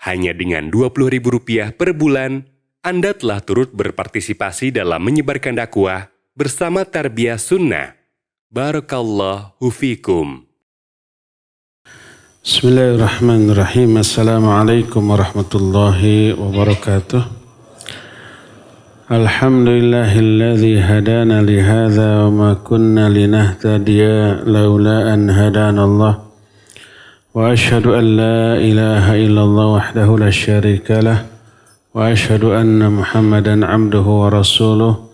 Hanya dengan Rp20.000 per bulan, Anda telah turut berpartisipasi dalam menyebarkan dakwah bersama Tarbiyah Sunnah. Barakallahu fikum. Bismillahirrahmanirrahim. Assalamualaikum warahmatullahi wabarakatuh. Alhamdulillahilladzi hadana lihadza wa ma kunna linahtadiya laula an hadanallah. Wa asyhadu an la ilaha illallah wahdahu la syarika lah. Wa asyhadu anna Muhammadan abduhu wa rasuluh.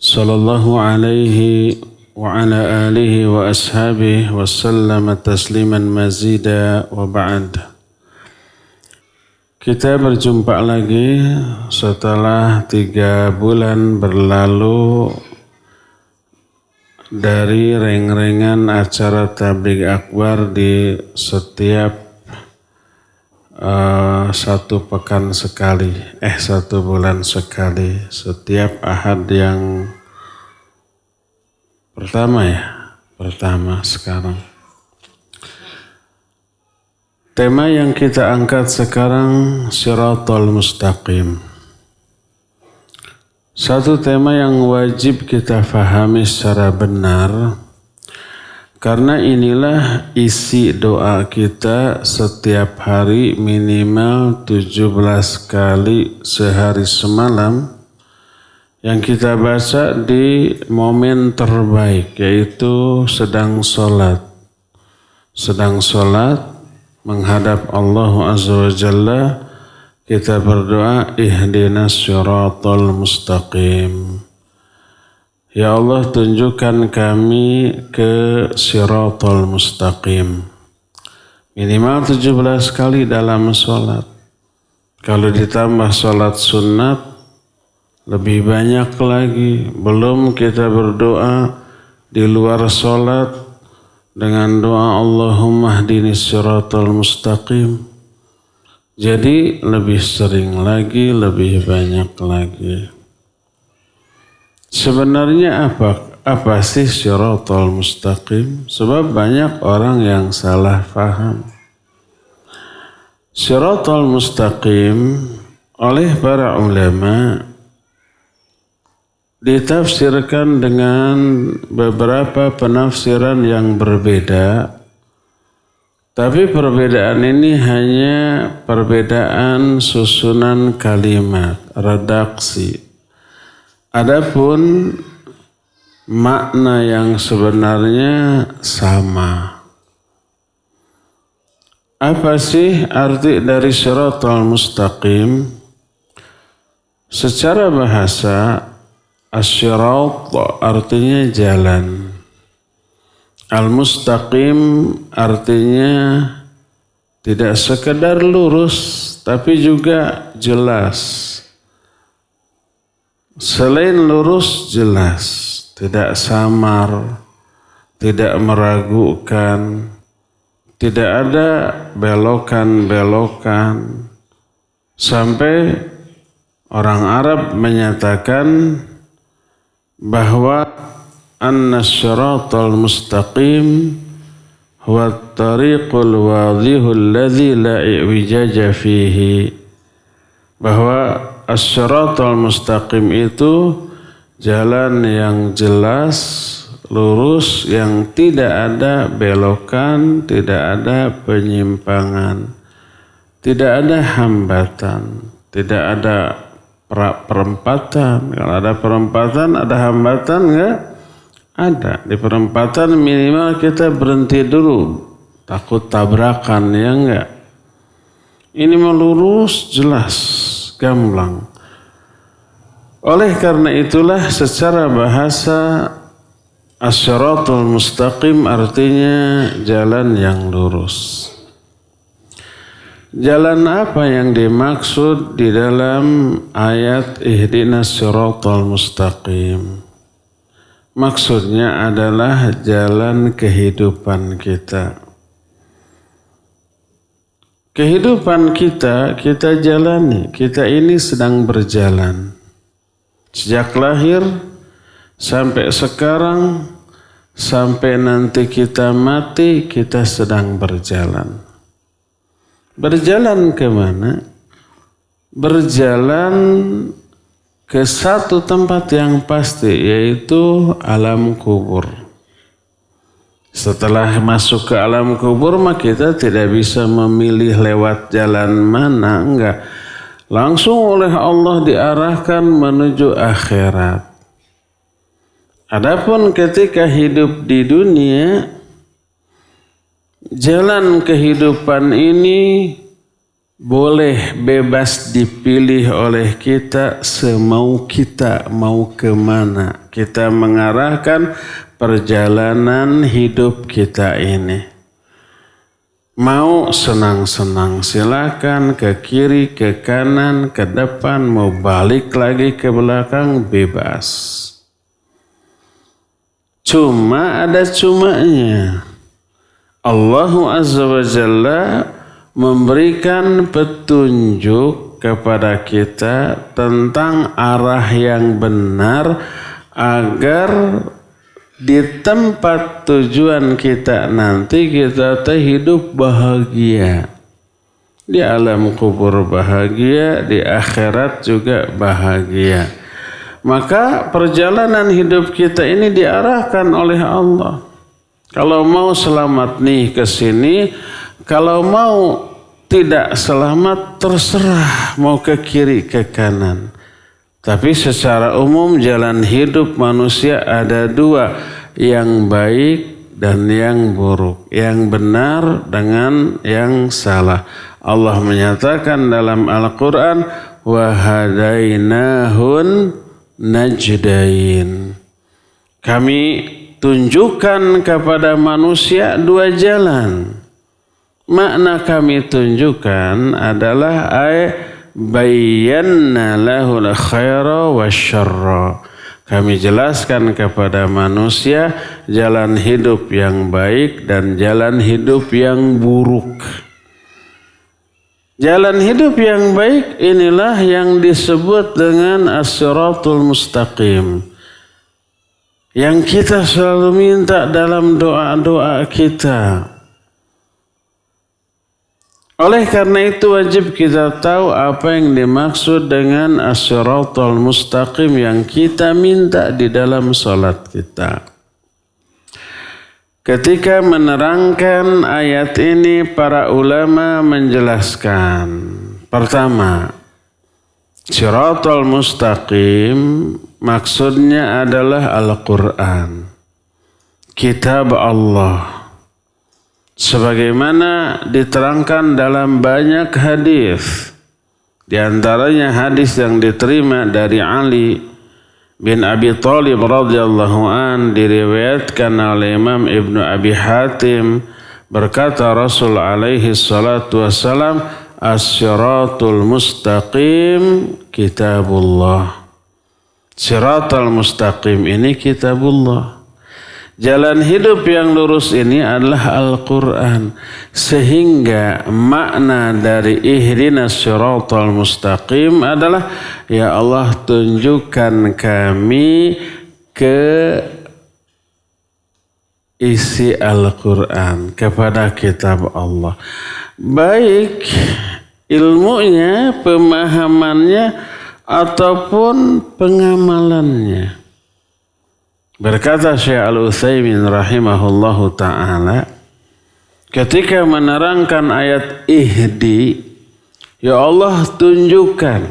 Sallallahu alaihi wa ala alihi wa ashabihi wa sallama tasliman mazida wa ba'd. Kita berjumpa lagi setelah 3 bulan berlalu dari reng-rengan acara tabligh akbar di setiap 1 pekan sekali, 1 bulan sekali, setiap Ahad yang pertama sekarang. Tema yang kita angkat sekarang Shiratal Mustaqim. Satu tema yang wajib kita fahami secara benar, karena inilah isi doa kita setiap hari minimal 17 kali sehari semalam yang kita baca di momen terbaik, yaitu sedang sholat. Sedang sholat menghadap Allah Azza wa Jalla, kita berdoa, ihdinas syiratal mustaqim. Ya Allah, tunjukkan kami ke syiratal mustaqim. Minimal 17 kali dalam sholat. Kalau ditambah sholat sunat, lebih banyak lagi. Belum kita berdoa di luar sholat dengan doa Allahumma hdinis syiratal mustaqim. Jadi lebih sering lagi, lebih banyak lagi. Sebenarnya apa sih syiratal mustaqim? Sebab banyak orang yang salah faham. Syiratal mustaqim oleh para ulama ditafsirkan dengan beberapa penafsiran yang berbeda. Tapi perbedaan ini hanya perbedaan susunan kalimat, redaksi. Adapun makna yang sebenarnya sama. Apa sih arti dari syiratal mustaqim? Secara bahasa, asy-syirat artinya jalan. Al-mustaqim artinya tidak sekedar lurus, tapi juga jelas. Selain lurus, jelas. Tidak samar, tidak meragukan, tidak ada belokan-belokan. Sampai orang Arab menyatakan bahwa anna syiratal mustaqim huwa at-tariqul wadhihul ladzi la i'wijaja fihi. Bahwa asy-syiratal mustaqim itu jalan yang jelas, lurus, yang tidak ada belokan, tidak ada penyimpangan, tidak ada hambatan, tidak ada perempatan. Kalau ada perempatan, ada hambatan enggak? Ada. Di perempatan minimal kita berhenti dulu. Takut tabrakan, ya enggak? Ini melurus, jelas, gamblang. Oleh karena itulah secara bahasa asy-syiratal mustaqim artinya jalan yang lurus. Jalan apa yang dimaksud di dalam ayat ihdinas syiratal mustaqim? Maksudnya adalah jalan kehidupan kita. Kehidupan kita jalani. Kita ini sedang berjalan. Sejak lahir sampai sekarang, sampai nanti kita mati, kita sedang berjalan. Berjalan ke mana? Berjalan ke satu tempat yang pasti, yaitu alam kubur. Setelah masuk ke alam kubur, maka kita tidak bisa memilih lewat jalan mana, enggak. Langsung oleh Allah diarahkan menuju akhirat. Adapun ketika hidup di dunia, jalan kehidupan ini boleh bebas dipilih oleh kita semau kita mau kemana. Kita mengarahkan perjalanan hidup kita ini. Mau senang-senang silakan, ke kiri, ke kanan, ke depan, mau balik lagi ke belakang, bebas. Cuma ada cumanya. Allah Azza wa Jalla memberikan petunjuk kepada kita tentang arah yang benar agar di tempat tujuan kita nanti kita hidup bahagia. Di alam kubur bahagia, di akhirat juga bahagia. Maka perjalanan hidup kita ini diarahkan oleh Allah. Kalau mau selamat nih ke sini, kalau mau tidak selamat terserah mau ke kiri ke kanan. Tapi secara umum jalan hidup manusia ada dua, yang baik dan yang buruk, yang benar dengan yang salah. Allah menyatakan dalam Al-Quran, wa hadainahun najdain. Kami tunjukkan kepada manusia dua jalan. Makna kami tunjukkan adalah bayyana lahul khaira wasyarra. Kami jelaskan kepada manusia jalan hidup yang baik dan jalan hidup yang buruk. Jalan hidup yang baik inilah yang disebut dengan as-siratul mustaqim. Yang kita selalu minta dalam doa-doa kita. Oleh karena itu wajib kita tahu apa yang dimaksud dengan as-siratal mustaqim yang kita minta di dalam salat kita. Ketika menerangkan ayat ini, para ulama menjelaskan. Pertama, siratal mustaqim maksudnya adalah Al-Quran, kitab Allah. Sebagaimana diterangkan dalam banyak hadis, di antaranya hadis yang diterima dari Ali bin Abi Thalib radhiyallahu an, diriwayatkan oleh Imam Ibnu Abi Hatim, berkata Rasul alaihi salatu wassalam, as-siratul mustaqim kitabullah. Siratal mustaqim ini kitabullah. Jalan hidup yang lurus ini adalah Al-Quran. Sehingga makna dari ihdinas siratal mustaqim adalah, ya Allah tunjukkan kami ke isi Al-Quran, kepada kitab Allah. Baik ilmunya, pemahamannya, ataupun pengamalannya. Berkata Syekh Al-Utsaimin rahimahullahu ta'ala, ketika menerangkan ayat ihdi, ya Allah tunjukkan,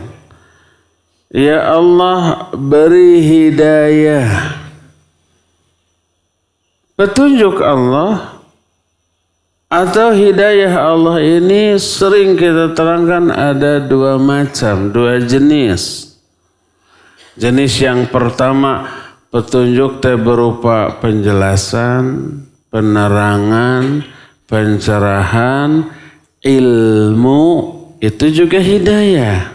ya Allah beri hidayah. Petunjuk Allah atau hidayah Allah ini sering kita terangkan ada dua macam, dua jenis. Jenis yang pertama, petunjuk berupa penjelasan, penerangan, pencerahan, ilmu, itu juga hidayah.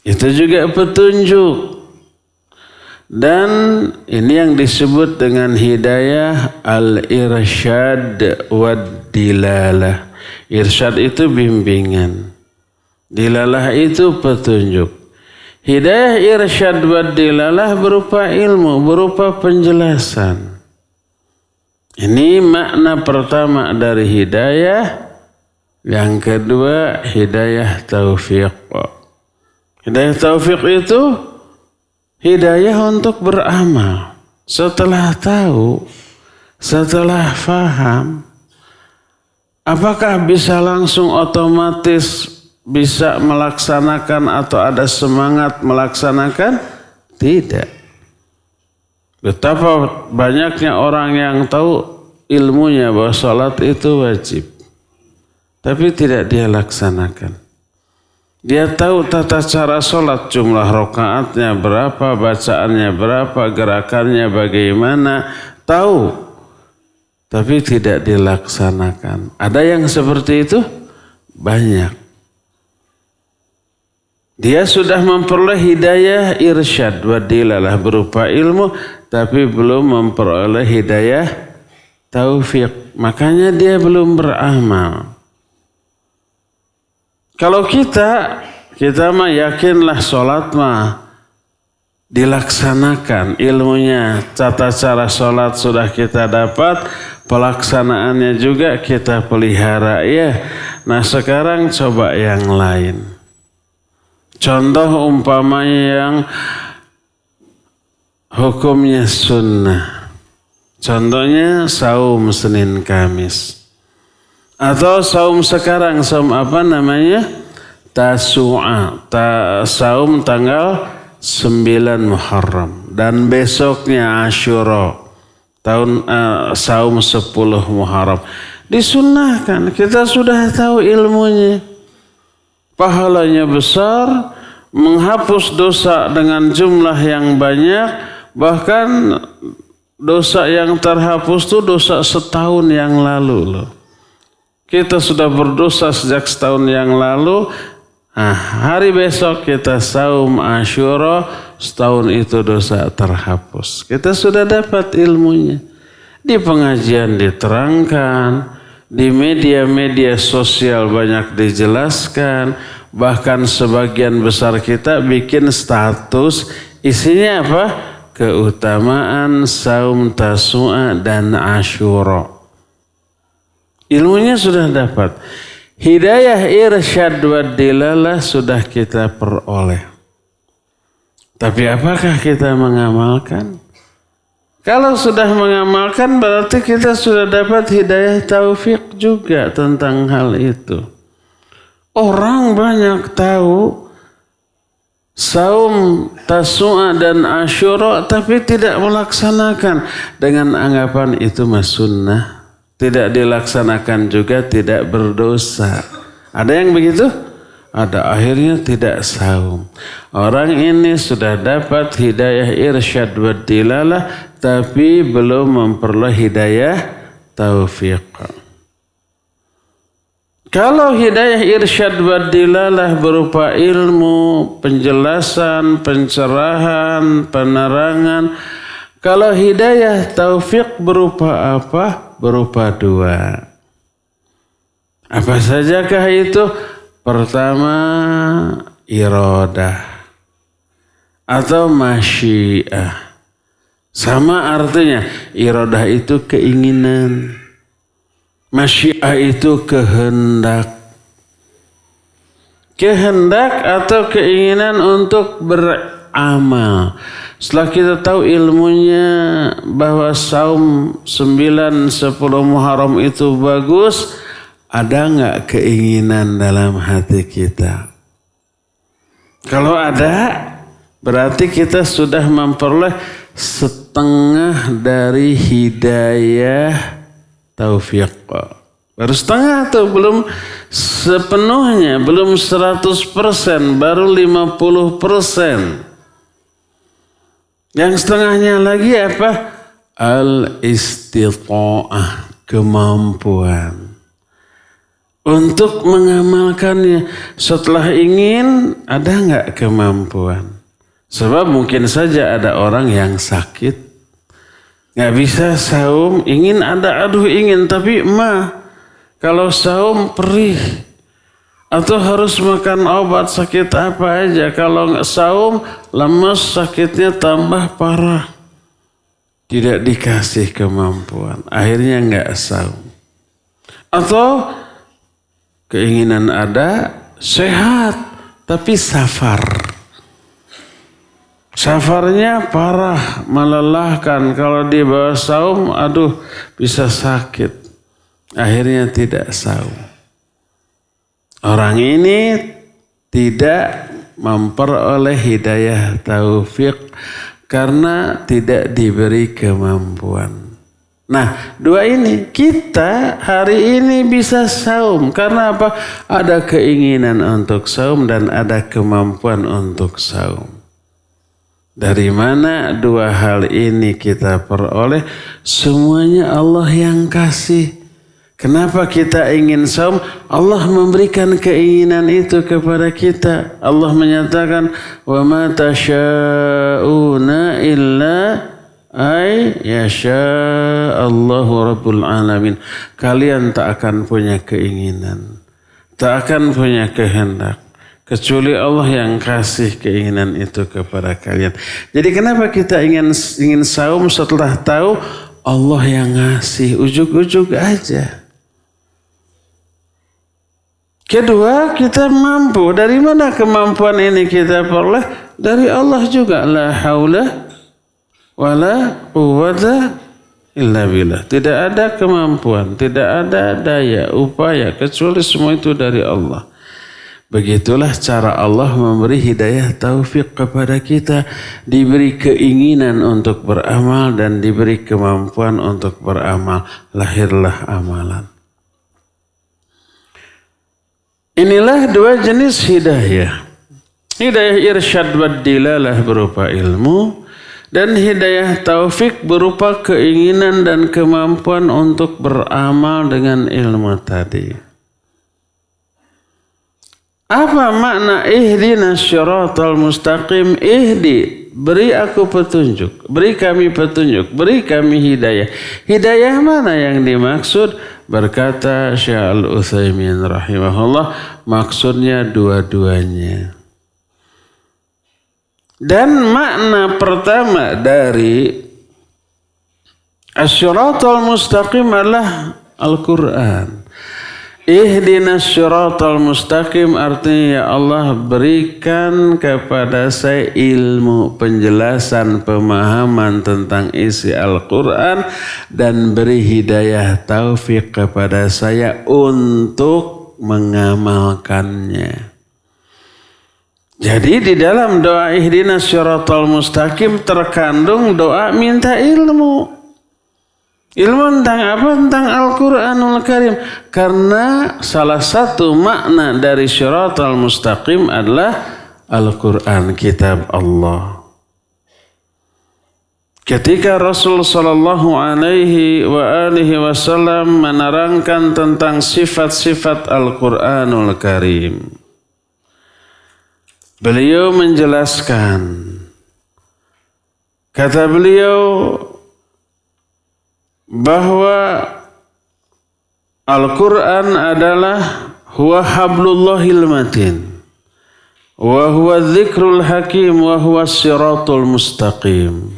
Itu juga petunjuk. Dan ini yang disebut dengan hidayah al-irsyad wad-dilalah. Irsyad itu bimbingan. Dilalah itu petunjuk. Hidayah irsyad wa dilalah berupa ilmu, berupa penjelasan. Ini makna pertama dari hidayah Yang kedua, hidayah taufiq. Hidayah taufiq itu hidayah untuk beramal. Setelah tahu, setelah faham, apakah bisa langsung otomatis bisa melaksanakan atau ada semangat melaksanakan? Tidak. Betapa banyaknya orang yang tahu ilmunya bahwa sholat itu wajib, tapi tidak dia laksanakan. Dia tahu tata cara sholat, jumlah rakaatnya berapa, bacaannya berapa, gerakannya bagaimana, tahu, tapi tidak dilaksanakan. Ada yang seperti itu? Banyak. Dia sudah memperoleh hidayah irsyad wa dilalah berupa ilmu, tapi belum memperoleh hidayah taufiq. Makanya dia belum beramal. Kalau kita mah yakinlah sholat mah dilaksanakan, ilmunya, tata cara sholat sudah kita dapat, pelaksanaannya juga kita pelihara ya. Nah sekarang coba yang lain. Contoh umpamanya yang hukumnya sunnah. Contohnya saum Senin Kamis. Atau saum sekarang, saum apa namanya? Tasu'a, saum tanggal 9 Muharram. Dan besoknya Asyura, saum 10 Muharram. Disunnahkan, kita sudah tahu ilmunya. Pahalanya besar, menghapus dosa dengan jumlah yang banyak. Bahkan dosa yang terhapus itu dosa setahun yang lalu loh. Kita sudah berdosa sejak setahun yang lalu. Nah, hari besok kita saum Asyura, setahun itu dosa terhapus. Kita sudah dapat ilmunya. Di pengajian diterangkan, di media-media sosial banyak dijelaskan. Bahkan sebagian besar kita bikin status, isinya apa? Keutamaan saum Tasu'a dan Asyura. Ilmunya sudah dapat. Hidayah irsyad wa dilalah sudah kita peroleh. Tapi apakah kita mengamalkan? Kalau sudah mengamalkan berarti kita sudah dapat hidayah taufik juga tentang hal itu. Orang banyak tahu saum Tasu'a dan Asyura tapi tidak melaksanakan dengan anggapan itu mas sunnah. Tidak dilaksanakan juga tidak berdosa. Ada yang begitu? Ada, akhirnya tidak saum. Orang ini sudah dapat hidayah irsyad wa dilalah tapi belum memperoleh hidayah taufiq. Kalau hidayah irsyad wa dilalah berupa ilmu, penjelasan, pencerahan, penerangan. Kalau hidayah taufiq berupa apa? Berupa dua. Apa sajakah itu? Pertama, iradah atau masyiah. Sama artinya, iradah itu keinginan. Masyiah itu kehendak. Kehendak atau keinginan untuk beramal. Setelah kita tahu ilmunya bahwa saum 9, 10 Muharram itu bagus, ada enggak keinginan dalam hati kita? Kalau ada, berarti kita sudah memperoleh setengah dari hidayah taufiq. Baru setengah tuh, belum sepenuhnya, belum 100%, baru 50%. Yang setengahnya lagi apa? Al-istita'ah, kemampuan. Untuk mengamalkannya. Setelah ingin, ada enggak kemampuan? Sebab mungkin saja ada orang yang sakit. Enggak bisa saum, ingin ada, ingin. Tapi kalau saum perih. Atau harus makan obat sakit apa aja. Kalau nggak saum, lemes, sakitnya tambah parah. Tidak dikasih kemampuan. Akhirnya nggak saum. Atau Keinginan ada, sehat, tapi safar. Safarnya parah, melelahkan. Kalau di bawah saum, aduh bisa sakit. Akhirnya tidak saum. Orang ini tidak memperoleh hidayah taufik karena tidak diberi kemampuan. Nah, dua ini kita hari ini bisa saum karena apa? Ada keinginan untuk saum dan ada kemampuan untuk saum. Dari mana dua hal ini kita peroleh? Semuanya Allah yang kasih. Kenapa kita ingin saum? Allah memberikan keinginan itu kepada kita. Allah menyatakan, "Wa ma tasyauna illa ay yasha Allahu Rabbul Alamin." Kalian tak akan punya keinginan, tak akan punya kehendak, kecuali Allah yang kasih keinginan itu kepada kalian. Jadi kenapa kita ingin saum setelah tahu Allah yang ngasih, ujuk-ujuk aja. Kedua, kita mampu. Dari mana kemampuan ini kita peroleh? Dari Allah juga. La haula wa la quwwata illa billah. Tidak ada kemampuan, tidak ada daya, upaya, kecuali semua itu dari Allah. Begitulah cara Allah memberi hidayah taufik kepada kita. Diberi keinginan untuk beramal dan diberi kemampuan untuk beramal. Lahirlah amalan. Inilah dua jenis hidayah. Hidayah irsyad wa dilalah berupa ilmu. Dan hidayah taufik berupa keinginan dan kemampuan untuk beramal dengan ilmu tadi. Apa makna ihdinas syiratal mustaqim? Ihdi, beri aku petunjuk, beri kami petunjuk, beri kami hidayah. Hidayah mana yang dimaksud? Berkata Syekh Al-Utsaimin rahimahullah, maksudnya dua-duanya. Dan makna pertama dari Asy-Syiratal Mustaqim adalah Al-Quran. Ihdinas syiratal mustaqim artinya ya Allah berikan kepada saya ilmu, penjelasan, pemahaman tentang isi Al-Quran dan beri hidayah taufik kepada saya untuk mengamalkannya. Jadi di dalam doa ihdinas syiratal mustaqim terkandung doa minta ilmu. Ilmu tentang apa? Tentang Al-Quranul Karim. Karena salah satu makna dari syiratal mustaqim adalah Al-Quran, kitab Allah. Ketika Rasul sallallahu alaihi wasallam menerangkan tentang sifat-sifat Al-Quranul Karim, beliau menjelaskan, kata beliau, bahwa Al-Quran adalah huwa hablullahil matin wa huwa dzikrul hakim wa huwa siratul mustaqim.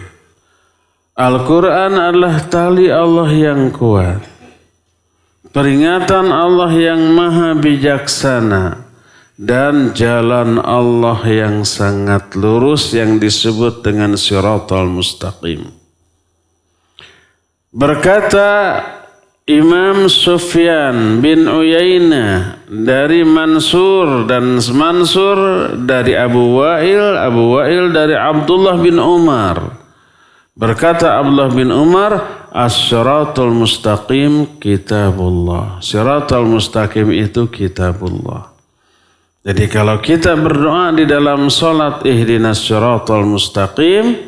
Al-Quran adalah tali Allah yang kuat, peringatan Allah yang maha bijaksana, dan jalan Allah yang sangat lurus yang disebut dengan siratul mustaqim. Berkata Imam Sufyan bin Uyainah dari Mansur dan Mansur dari Abu Wa'il dari Abdullah bin Umar. Berkata Abdullah bin Umar, as-siratul mustaqim kitabullah. Siratul mustaqim itu kitabullah. Jadi kalau kita berdoa di dalam salat ihdinas siratal mustaqim,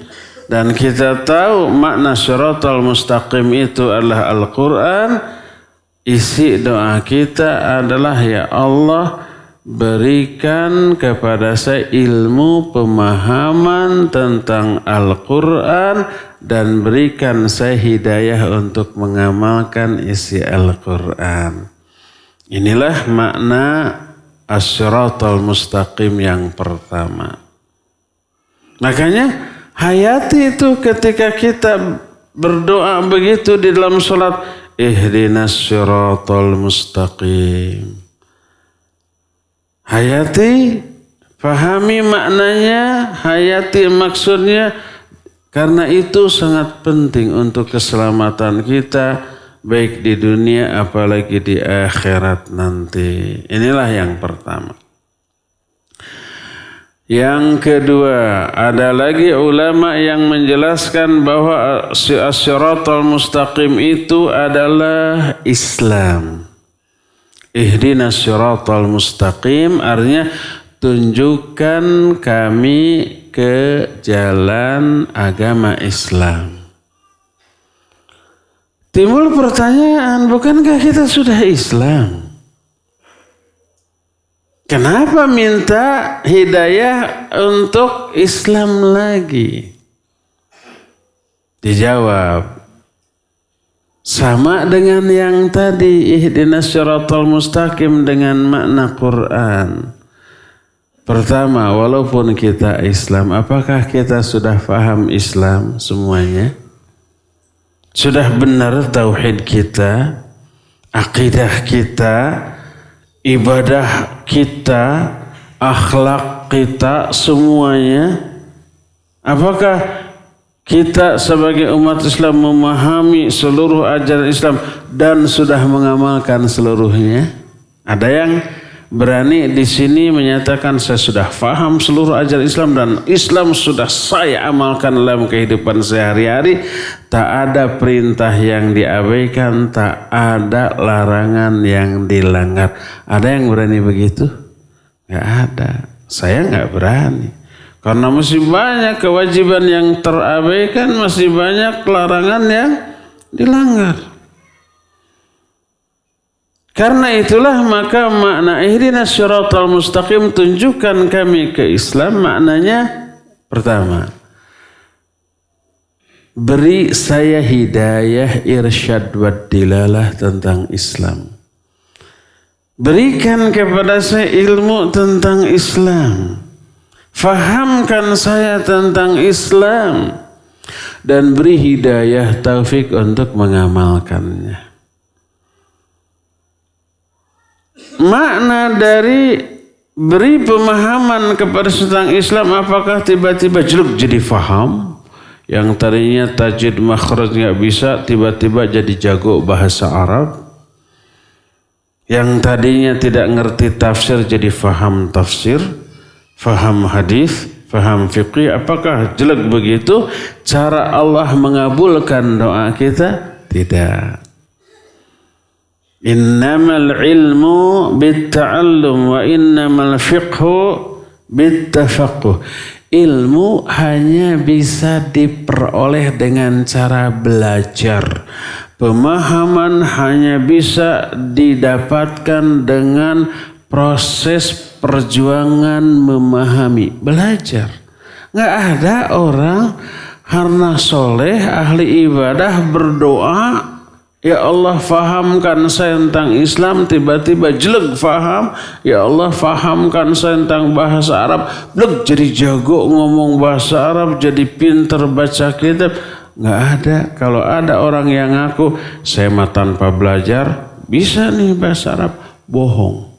dan kita tahu makna syiratal mustaqim itu adalah Al-Quran, isi doa kita adalah ya Allah berikan kepada saya ilmu pemahaman tentang Al-Quran dan berikan saya hidayah untuk mengamalkan isi Al-Quran. Inilah makna as-syiratal mustaqim yang pertama. Makanya hayati itu ketika kita berdoa begitu di dalam sholat. Ihdinas syiratal mustaqim. Hayati, pahami maknanya, hayati maksudnya. Karena itu sangat penting untuk keselamatan kita, baik di dunia apalagi di akhirat nanti. Inilah yang pertama. Yang kedua, ada lagi ulama yang menjelaskan bahwa as-siratal mustaqim itu adalah Islam. Ihdinas siratal mustaqim artinya tunjukkan kami ke jalan agama Islam. Timbul pertanyaan, bukankah kita sudah Islam? Kenapa minta hidayah untuk Islam lagi? Dijawab, sama dengan yang tadi, ihdinas siratal mustaqim dengan makna Quran. Pertama, walaupun kita Islam, apakah kita sudah paham Islam semuanya? Sudah benar tauhid kita, akidah kita, ibadah kita, akhlak kita, semuanya? Apakah kita sebagai umat Islam memahami seluruh ajaran Islam dan sudah mengamalkan seluruhnya? Ada yang berani di sini menyatakan saya sudah faham seluruh ajaran Islam dan Islam sudah saya amalkan dalam kehidupan sehari-hari. Tak ada perintah yang diabaikan, tak ada larangan yang dilanggar. Ada yang berani begitu? Gak ada. Saya gak berani. Karena masih banyak kewajiban yang terabaikan, masih banyak larangan yang dilanggar. Karena itulah maka makna ihdinas siratal mustaqim, tunjukkan kami ke Islam, maknanya pertama, beri saya hidayah irsyad wad dilalah tentang Islam. Berikan kepada saya ilmu tentang Islam. Fahamkan saya tentang Islam dan beri hidayah taufik untuk mengamalkannya. Makna dari beri pemahaman kepada tentang Islam, apakah tiba-tiba jelek jadi faham? Yang tadinya tajwid makhraj nggak bisa, tiba-tiba jadi jago bahasa Arab. Yang tadinya tidak ngerti tafsir jadi faham tafsir, faham hadis, faham fikih. Apakah jelek begitu cara Allah mengabulkan doa kita? Tidak. Innamal ilmu bitta'allum wa innamal fiqhu bittafaqquh. Ilmu hanya bisa diperoleh dengan cara belajar. Pemahaman hanya bisa didapatkan dengan proses perjuangan memahami, belajar. Nggak ada orang karena soleh, ahli ibadah, berdoa, ya Allah fahamkan saya tentang Islam, tiba-tiba jelek faham. Ya Allah fahamkan saya tentang bahasa Arab, jelek jadi jago ngomong bahasa Arab, jadi pinter baca kitab. Nggak ada. Kalau ada orang yang ngaku saya mah tanpa belajar bisa nih bahasa Arab, bohong.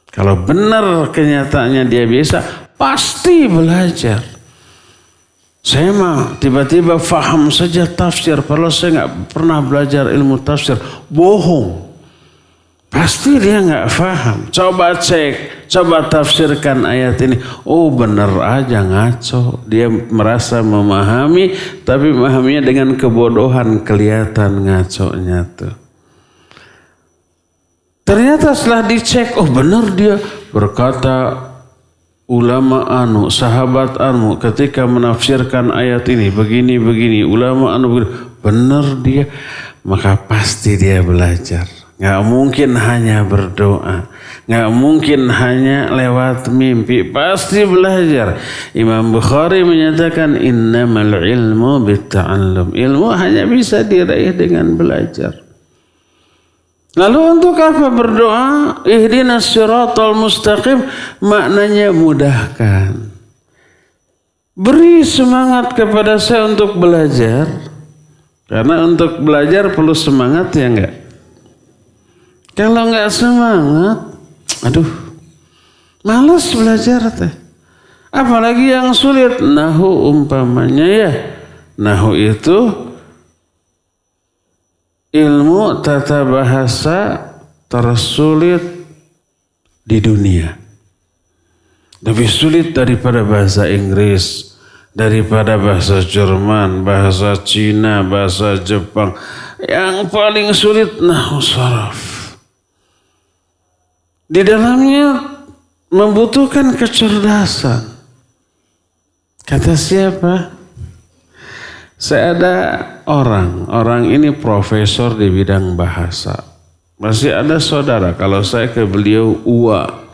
Kalau benar kenyataannya dia bisa, pasti belajar. Saya mah tiba-tiba faham saja tafsir, padahal saya nggak pernah belajar ilmu tafsir. Bohong. Pasti dia nggak faham. Coba cek, coba tafsirkan ayat ini. Oh benar aja, ngaco. Dia merasa memahami, tapi memahaminya dengan kebodohan, kelihatan ngaconya tuh. Ternyata setelah dicek, oh benar dia berkata, ulama anu, sahabat anu ketika menafsirkan ayat ini begini, ulama anu begini, benar dia, maka pasti dia belajar. Nggak mungkin hanya berdoa, nggak mungkin hanya lewat mimpi, pasti belajar. Imam Bukhari menyatakan innamal ilmu bitta'allum. Ilmu hanya bisa diraih dengan belajar. Lalu untuk apa berdoa? Ihdinas siratal mustaqim, maknanya mudahkan. Beri semangat kepada saya untuk belajar. Karena untuk belajar perlu semangat, ya enggak? Kalau enggak semangat, aduh, Males belajar teh. Apalagi yang sulit. Nahu umpamanya ya. Nahu itu ilmu tata bahasa tersulit di dunia. Lebih sulit daripada bahasa Inggris, daripada bahasa Jerman, bahasa Cina, bahasa Jepang. Yang paling sulit nahwu sharaf. Di dalamnya membutuhkan kecerdasan. Kata siapa? Saya ada orang ini profesor di bidang bahasa. Masih ada saudara, kalau saya ke beliau Uwa.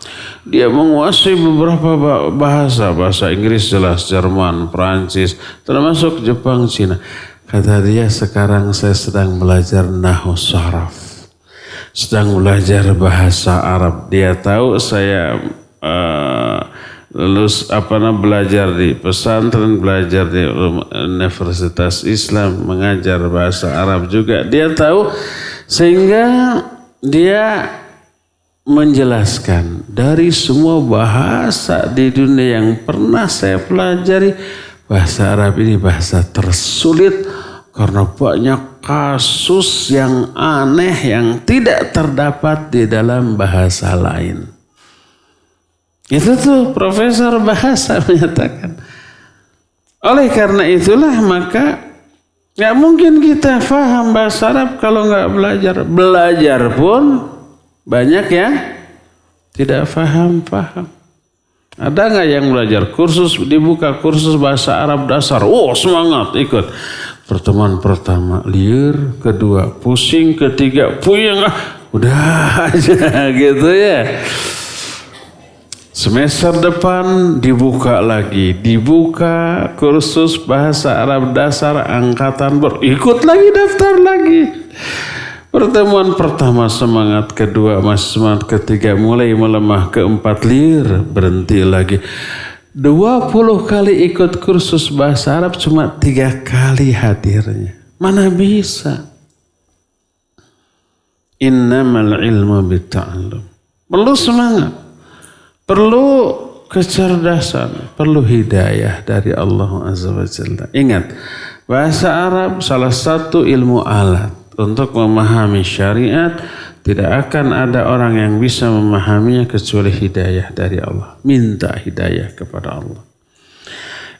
Dia menguasai beberapa bahasa Inggris jelas, Jerman, Prancis, termasuk Jepang, Cina. Kata dia, sekarang saya sedang belajar nahwu sharaf. Sedang belajar bahasa Arab. Dia tahu saya lulus belajar di pesantren, belajar di Universitas Islam, mengajar bahasa Arab juga. Dia tahu, sehingga dia menjelaskan dari semua bahasa di dunia yang pernah saya pelajari, bahasa Arab ini bahasa tersulit karena banyak kasus yang aneh yang tidak terdapat di dalam bahasa lain. Itu tuh profesor bahasa menyatakan. Oleh karena itulah maka gak mungkin kita faham bahasa Arab kalau gak belajar. Belajar pun banyak ya tidak faham. Ada gak yang belajar kursus, dibuka kursus bahasa Arab dasar. Oh semangat ikut. Pertemuan pertama liur, kedua pusing, ketiga puyeng. Udah aja gitu ya. Semester depan dibuka lagi. Dibuka kursus bahasa Arab dasar angkatan ikut lagi, daftar lagi. Pertemuan pertama semangat, kedua masih semangat, ketiga mulai melemah, keempat liur, berhenti lagi. 20 kali ikut kursus bahasa Arab cuma 3 kali hadirnya. Mana bisa? Innamal ilmu bitta'allum. Perlu semangat. Perlu kecerdasan, perlu hidayah dari Allah Azza wa Jalla. Ingat, bahasa Arab salah satu ilmu alat untuk memahami syariat. Tidak akan ada orang yang bisa memahaminya kecuali hidayah dari Allah. Minta hidayah kepada Allah.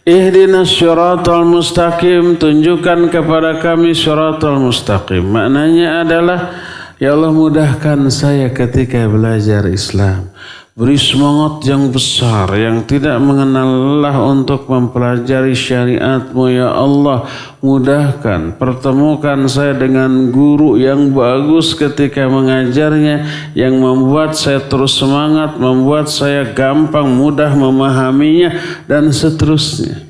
Ihdinas syiratal mustaqim, tunjukkan kepada kami syiratal mustaqim. Maknanya adalah, ya Allah mudahkan saya ketika belajar Islam. Beri semangat yang besar yang tidak mengenal lelah untuk mempelajari syariat-Mu ya Allah. Mudahkan, pertemukan saya dengan guru yang bagus ketika mengajarnya, yang membuat saya terus semangat, membuat saya gampang mudah memahaminya dan seterusnya.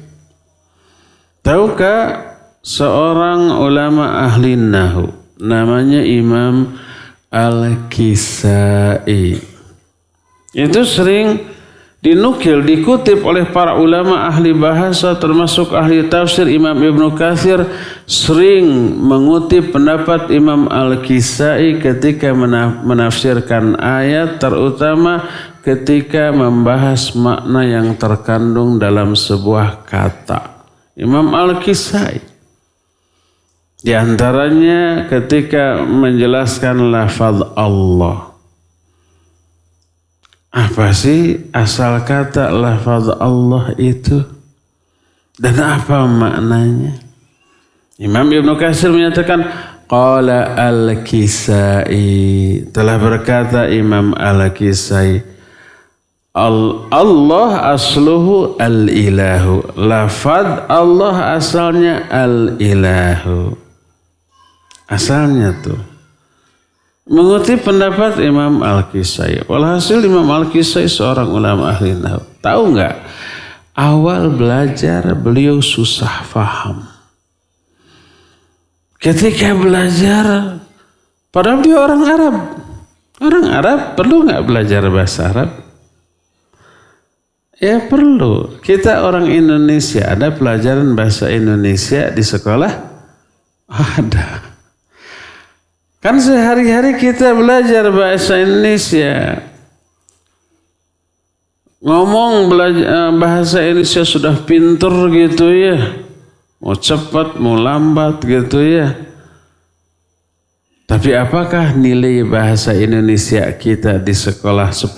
Tahukah seorang ulama ahli nahwu namanya Imam Al-Kisai? Itu sering dinukil, dikutip oleh para ulama ahli bahasa termasuk ahli tafsir. Imam Ibnu Katsir sering mengutip pendapat Imam Al-Kisai ketika menafsirkan ayat, terutama ketika membahas makna yang terkandung dalam sebuah kata. Imam Al-Kisai di antaranya ketika menjelaskan lafaz Allah. Apa sih asal kata lafaz Allah itu? Dan apa maknanya? Imam Ibnu Katsir menyatakan, Qala Al-Kisai, telah berkata Imam Al-Kisai, Allah asluhu al-ilahu. Lafaz Allah asalnya al-ilahu. Asalnya tuh. Mengutip pendapat Imam Al-Kisai. Walhasil Imam Al-Kisai seorang ulama ahli nahwu. Tahu nggak? Awal belajar beliau susah paham. Ketika belajar, padahal dia orang Arab. Orang Arab perlu nggak belajar bahasa Arab? Ya perlu. Kita orang Indonesia, ada pelajaran bahasa Indonesia di sekolah? Ada. Kan sehari-hari kita belajar bahasa Indonesia. ngomong bahasa Indonesia sudah pinter gitu ya. Mau cepat, mau lambat gitu ya. Tapi apakah nilai bahasa Indonesia kita di sekolah 10?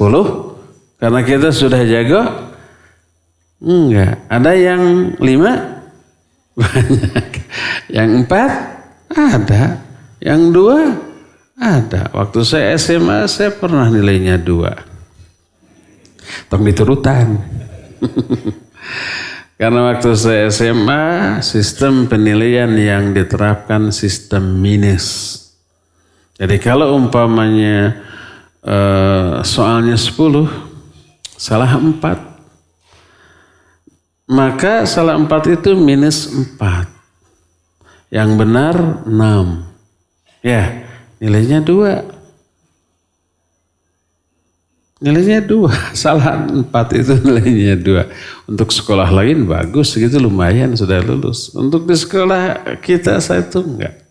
Karena kita sudah jago? Enggak. Ada yang 5? Banyak. Yang 4? Ada. Yang 2? Ada. Waktu saya SMA saya pernah nilainya 2. Tong diturutan. Karena waktu saya SMA sistem penilaian yang diterapkan sistem minus. Jadi kalau umpamanya soalnya 10, salah 4, maka salah 4 itu minus 4. Yang benar 6. Ya, nilainya 2. Nilainya 2, salah 4 itu nilainya 2. Untuk sekolah lain bagus, gitu lumayan sudah lulus. Untuk di sekolah kita saya itu enggak.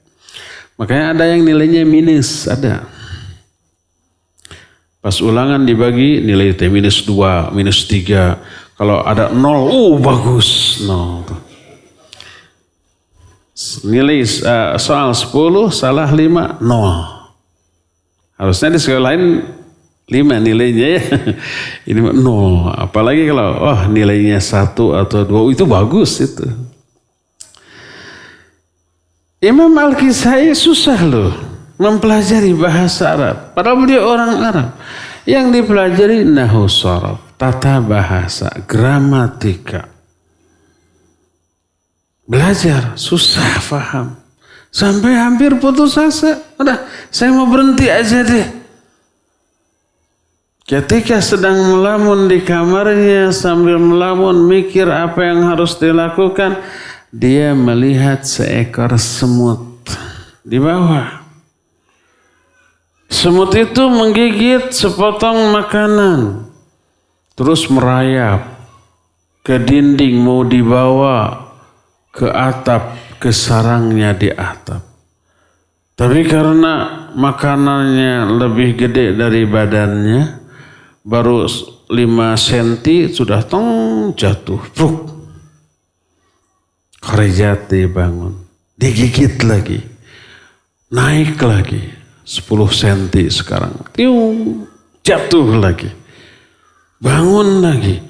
Makanya ada yang nilainya minus, ada. Pas ulangan dibagi nilai minus 2, minus 3. Kalau ada 0, bagus 0. Nilai soal 10, salah 5, 0. Harusnya di sekolah lain 5 nilainya ya. Ini 0. Apalagi kalau nilainya 1 atau 2 itu bagus itu. Imam Al-Kisai susah loh mempelajari bahasa Arab. Padahal beliau orang Arab. Yang dipelajari nahwu sharaf, tata bahasa, gramatika. Belajar susah paham. Sampai hampir putus asa. Udah, saya mau berhenti aja deh. Ketika sedang melamun di kamarnya sambil melamun mikir apa yang harus dilakukan, dia melihat seekor semut di bawah. Semut itu menggigit sepotong makanan, terus merayap ke dinding mau dibawa ke atap, ke sarangnya di atap. Tapi karena makanannya lebih gede dari badannya, baru 5 cm sudah jatuh. Bruk. Kharejati bangun. Digigit lagi. Naik lagi. 10 cm sekarang. Tiung. Jatuh lagi. Bangun lagi.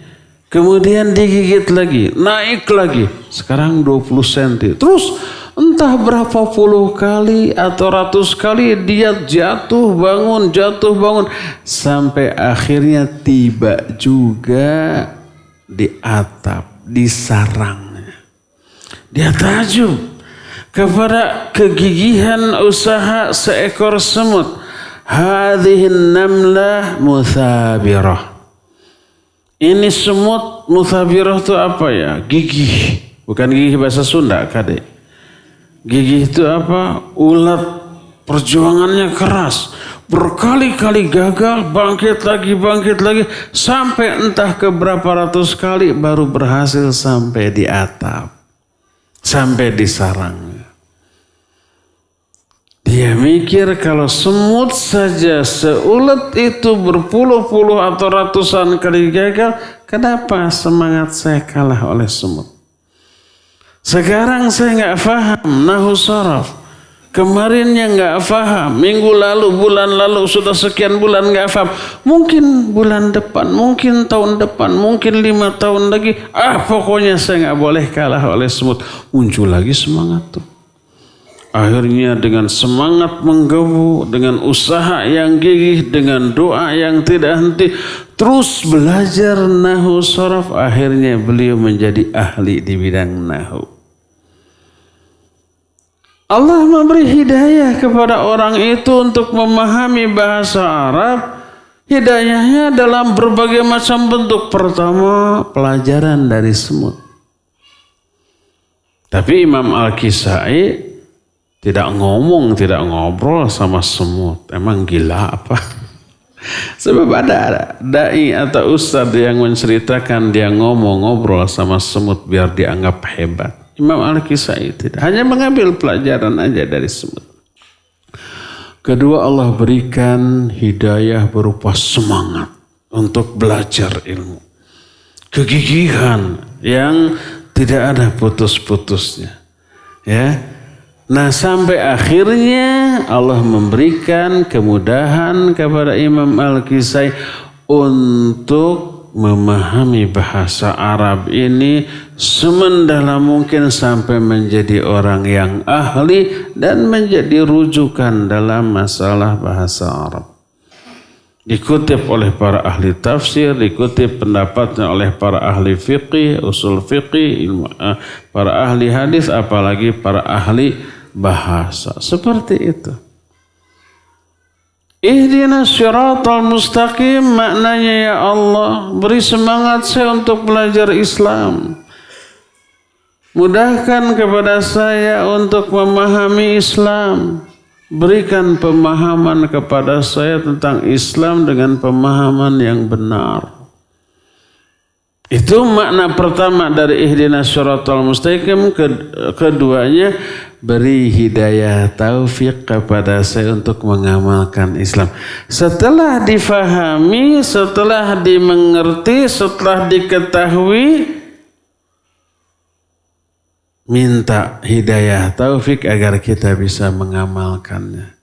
Kemudian digigit lagi. Naik lagi. Sekarang 20 cm. Terus entah berapa puluh kali atau ratus kali dia jatuh bangun sampai akhirnya tiba juga di atap, di sarangnya. Dia takjub kepada kegigihan usaha seekor semut. Hadhihin namlah muthabirah. Ini semut muthabirah itu apa ya? Gigih. Bukan gigih bahasa Sunda, Kadek. Gigih itu apa? Ulat, perjuangannya keras. Berkali-kali gagal, bangkit lagi. Sampai entah ke berapa ratus kali baru berhasil sampai di atap. Sampai di sarangnya. Dia mikir kalau semut saja seulet itu berpuluh-puluh atau ratusan kali gagal, kenapa semangat saya kalah oleh semut? Sekarang saya nggak paham nahwu sharaf. Kemarinnya nggak paham. Minggu lalu, bulan lalu, sudah sekian bulan nggak paham. Mungkin bulan depan, mungkin tahun depan, mungkin 5 tahun lagi. Pokoknya saya nggak boleh kalah oleh semut. Muncul lagi semangat tuh. Akhirnya dengan semangat menggebu, dengan usaha yang gigih, dengan doa yang tidak henti, terus belajar nahwu sharaf. Akhirnya beliau menjadi ahli di bidang nahwu. Allah memberi hidayah kepada orang itu untuk memahami bahasa Arab. Hidayahnya dalam berbagai macam bentuk. Pertama, pelajaran dari semut. Tapi Imam Al-Kisai tidak ngobrol sama semut. Emang gila apa? Sebab ada dai atau ustadz yang menceritakan dia ngobrol sama semut biar dianggap hebat. Imam Al-Kisai tidak, hanya mengambil pelajaran aja dari semut. Kedua, Allah berikan hidayah berupa semangat untuk belajar ilmu. kegigihan yang tidak ada putus-putusnya. Ya. Nah, sampai akhirnya Allah memberikan kemudahan kepada Imam Al-Kisai untuk memahami bahasa Arab ini semendalam mungkin sampai menjadi orang yang ahli dan menjadi rujukan dalam masalah bahasa Arab. Dikutip oleh para ahli tafsir, dikutip pendapatnya oleh para ahli fiqih, usul fiqih, para ahli hadis, apalagi para ahli bahasa. Seperti itu. Ihdinas siratal mustaqim, maknanya ya Allah, beri semangat saya untuk belajar Islam. Mudahkan kepada saya untuk memahami Islam. Berikan pemahaman kepada saya tentang Islam dengan pemahaman yang benar. Itu makna pertama dari ihdinas siratal mustaqim. Keduanya, beri hidayah taufik kepada saya untuk mengamalkan Islam. Setelah difahami, setelah dimengerti, setelah diketahui, minta hidayah taufik agar kita bisa mengamalkannya.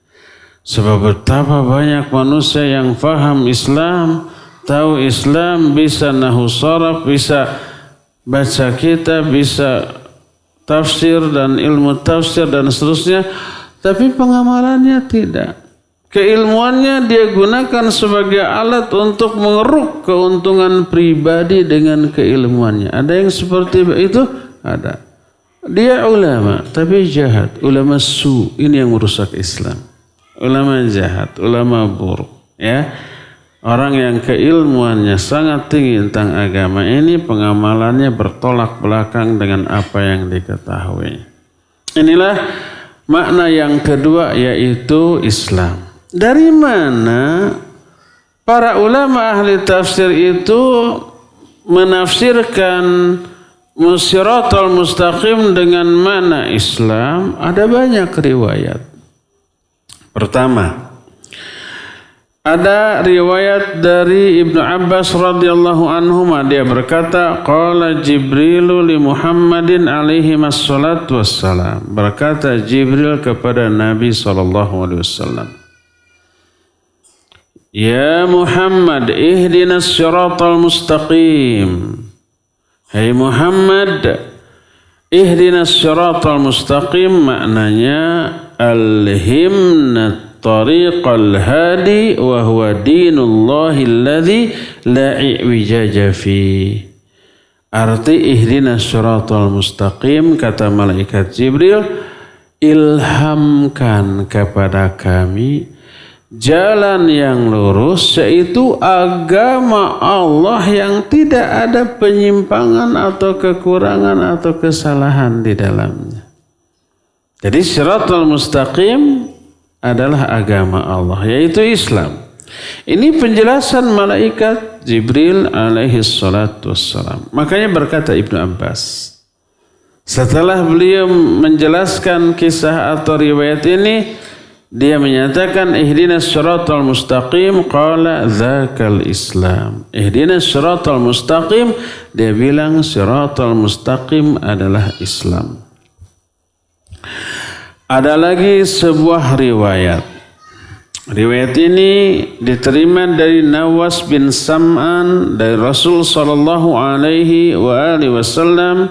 Sebab betapa banyak manusia yang faham Islam, tahu Islam, bisa nahu sharaf, bisa baca kitab, bisa tafsir dan ilmu tafsir dan seterusnya, tapi pengamalannya tidak. Keilmuannya dia gunakan sebagai alat untuk mengeruk keuntungan pribadi dengan keilmuannya. Ada yang seperti itu? Ada. Dia ulama tapi jahat, ulama su, ini yang merusak Islam. Ulama jahat, ulama buruk, ya. Orang yang keilmuannya sangat tinggi tentang agama ini, pengamalannya bertolak belakang dengan apa yang diketahui. Inilah makna yang kedua, yaitu Islam. Dari mana para ulama ahli tafsir itu menafsirkan Siratal mustaqim dengan mana Islam? Ada banyak riwayat. Pertama, ada riwayat dari Ibnu Abbas radhiyallahu anhu, dia berkata, qala Jibrilu li Muhammadin alaihi wassalatu wassalam. Berkata Jibril kepada Nabi sallallahu alaihi wasallam, ya Muhammad, ihdinas siratal mustaqim. Hai Muhammad, ihdinas siratal mustaqim, maknanya alhimna tariqal hadi wa huwa dinullahi alladhi la i'wijaja fi. Arti ihdinas siratal mustaqim, kata malaikat Jibril, ilhamkan kepada kami jalan yang lurus, yaitu agama Allah yang tidak ada penyimpangan atau kekurangan atau kesalahan di dalamnya. Jadi siratal mustaqim adalah agama Allah, yaitu Islam. Ini penjelasan malaikat Jibril alaihi salatu wassalam. Makanya berkata Ibnu Abbas, setelah beliau menjelaskan kisah atau riwayat ini, dia menyatakan ihdinas siratal mustaqim, qala dzakal Islam. Ihdinas siratal mustaqim, dia bilang siratal mustaqim adalah Islam. Ada lagi sebuah riwayat. Riwayat ini diterima dari Nawas bin Sam'an dari Rasul sallallahu alaihi wa alihi wasallam,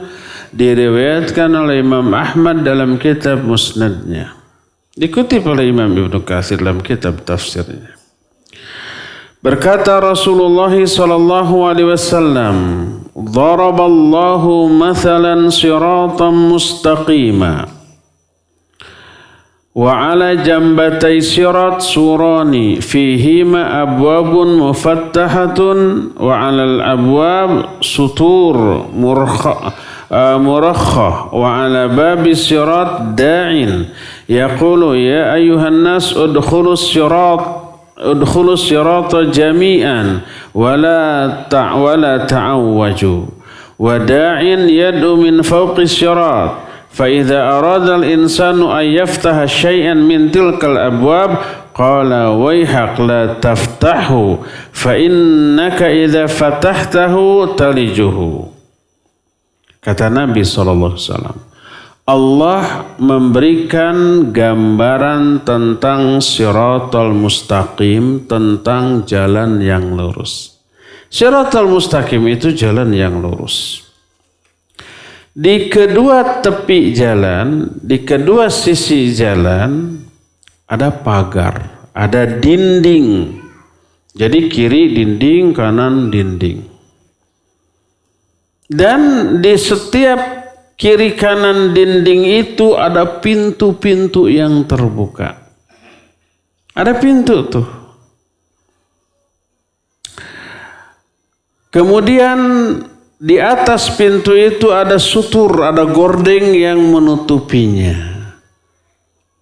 diriwayatkan oleh Imam Ahmad dalam kitab Musnadnya. Dikutip oleh Imam Ibnu Katsir dalam kitab tafsirnya. Berkata Rasulullah sallallahu alaihi wasallam, "Daraballahu mathalan siratan mustaqima wa 'ala jambatay sirat surani fihima abwabun mufattahatun wa 'alal abwab sutur murakhah wa 'ala babis sirat da'in yaqulu ya ayyuhan nas udkhulus sirata jami'an wala ta'awwaju wa da'in yad'u min fawqis sirat fa idza arada al insanu an yaftaha syai'an min tilkal abwab qala waihaq la taftahu fa innaka idza fatahtahu talijuhu. Kata Nabi SAW, Allah memberikan gambaran tentang Shiratal Mustaqim, tentang jalan yang lurus. Shiratal Mustaqim itu jalan yang lurus. Di kedua tepi jalan, di kedua sisi jalan ada pagar, ada dinding. Jadi kiri dinding, kanan dinding. Dan di setiap kiri kanan dinding itu ada pintu-pintu yang terbuka. Ada pintu tuh. Kemudian di atas pintu itu ada sutur, ada gordeng yang menutupinya.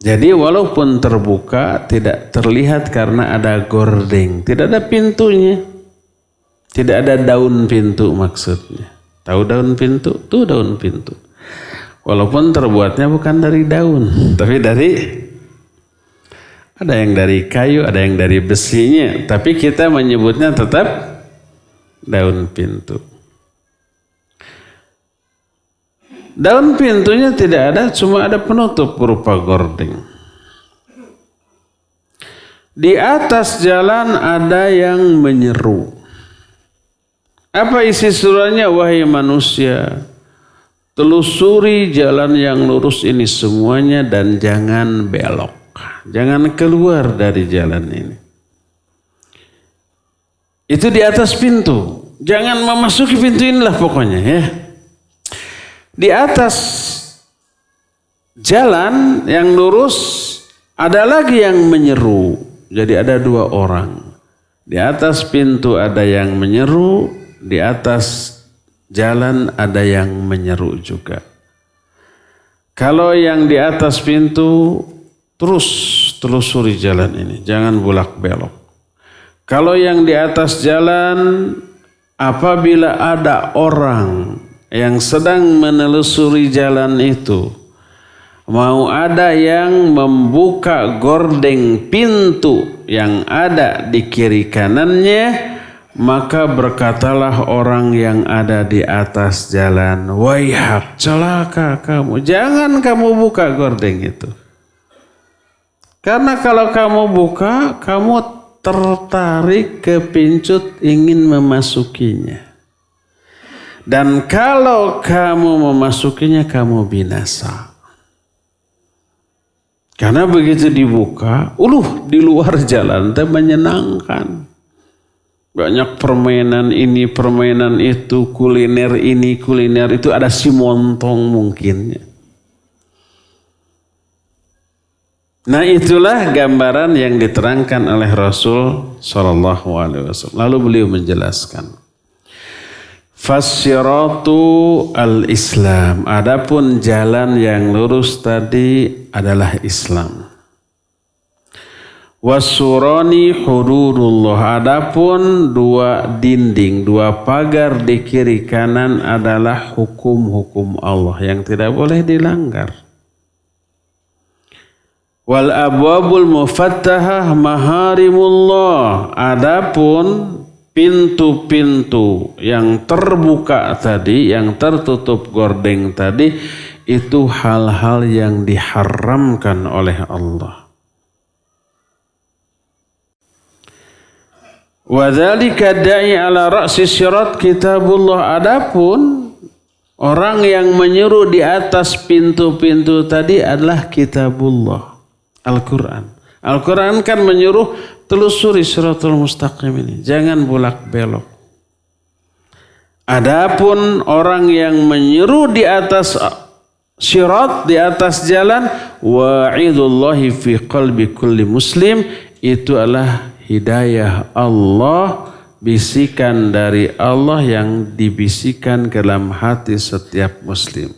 Jadi walaupun terbuka tidak terlihat karena ada gordeng. Tidak ada pintunya. Tidak ada daun pintu maksudnya. Tahu daun pintu? Tuh daun pintu. Walaupun terbuatnya bukan dari daun. Tapi ada yang dari kayu, ada yang dari besinya. Tapi kita menyebutnya tetap daun pintu. Daun pintunya tidak ada, cuma ada penutup berupa gordeng. Di atas jalan ada yang menyeru. Apa isi suratnya? Wahai manusia, telusuri jalan yang lurus ini semuanya dan jangan belok. Jangan keluar dari jalan ini. Itu di atas pintu. Jangan memasuki pintu inilah pokoknya ya. Di atas jalan yang lurus ada lagi yang menyeru. Jadi ada dua orang. Di atas pintu ada yang menyeru, di atas jalan ada yang menyeru juga. Kalau yang di atas pintu terus telusuri jalan ini, jangan bolak belok. Kalau yang di atas jalan, apabila ada orang yang sedang menelusuri jalan itu, mau ada yang membuka gordeng pintu yang ada di kiri kanannya, maka berkatalah orang yang ada di atas jalan, waihak, celaka kamu, jangan kamu buka gordeng itu. Karena kalau kamu buka, kamu tertarik ke pincut ingin memasukinya. Dan kalau kamu memasukinya, kamu binasa. Karena begitu dibuka, di luar jalan itu menyenangkan. Banyak permainan ini, permainan itu, kuliner ini, kuliner itu, ada si montong mungkinnya. Nah itulah gambaran yang diterangkan oleh Rasul SAW. Lalu beliau menjelaskan. Fasyiratu al-Islam. Adapun jalan yang lurus tadi adalah Islam. Wasurani hududullah. Adapun dua dinding, dua pagar di kiri kanan adalah hukum-hukum Allah yang tidak boleh dilanggar. Wal abwabul mufattahah maharimullah. Adapun pintu-pintu yang terbuka tadi, yang tertutup gordeng tadi, itu hal-hal yang diharamkan oleh Allah. Wadzalika da'i ala ra'si syirat kitabullah. Adapun orang yang menyuruh di atas pintu-pintu tadi adalah kitabullah, Al-Quran. Al-Quran kan menyuruh telusuri Shiratal Mustaqim ini, jangan bolak belok. Adapun orang yang menyeru di atas syirat, di atas jalan, wa'idullahi fi qalbi kulli muslim, itu adalah hidayah Allah, bisikan dari Allah yang dibisikkan ke dalam hati setiap muslim.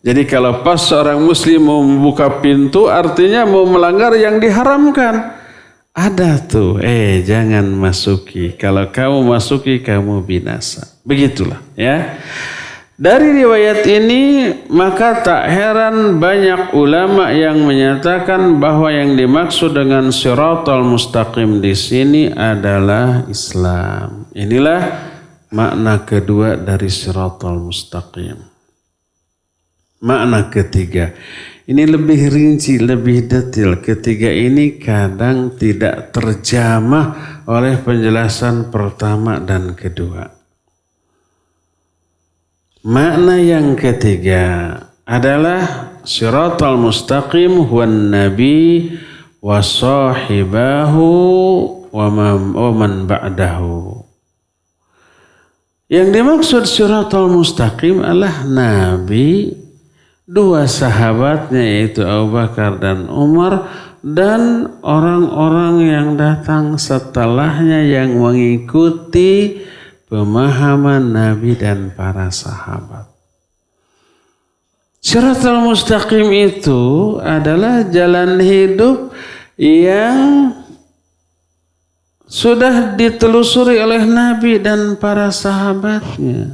Jadi kalau pas seorang muslim mau membuka pintu, artinya mau melanggar yang diharamkan. Ada tuh, jangan masuki. Kalau kamu masuki, kamu binasa. Begitulah ya. Dari riwayat ini maka tak heran banyak ulama yang menyatakan bahwa yang dimaksud dengan siratal mustaqim di sini adalah Islam. Inilah makna kedua dari siratal mustaqim. Makna ketiga, ini lebih rinci, lebih detail. Ketiga ini kadang tidak terjamah oleh penjelasan pertama dan kedua. Makna yang ketiga adalah siratal mustaqim huwan nabi wa sahibahu wa man ba'dahu. Yang dimaksud siratal mustaqim adalah nabi, dua sahabatnya yaitu Abu Bakar dan Umar, dan orang-orang yang datang setelahnya yang mengikuti pemahaman Nabi dan para sahabat. Siratal mustaqim itu adalah jalan hidup yang sudah ditelusuri oleh Nabi dan para sahabatnya.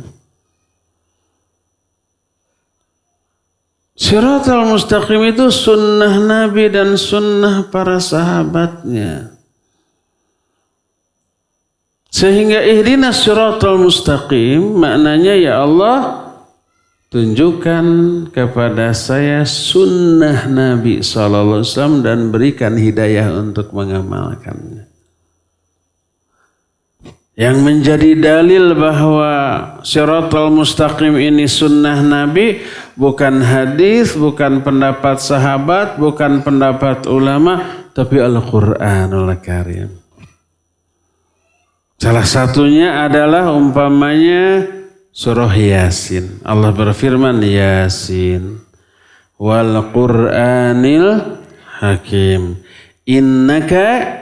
Siratal mustaqim itu sunnah Nabi dan sunnah para sahabatnya. Sehingga ihdinas siratal mustaqim maknanya ya Allah tunjukkan kepada saya sunnah Nabi SAW dan berikan hidayah untuk mengamalkannya. Yang menjadi dalil bahwa siratal mustaqim ini sunnah Nabi bukan hadis, bukan pendapat sahabat, bukan pendapat ulama, tapi Al-Quranul Karim. Salah satunya adalah umpamanya surah Yasin. Allah berfirman Yasin wal Qur'anil Hakim innaka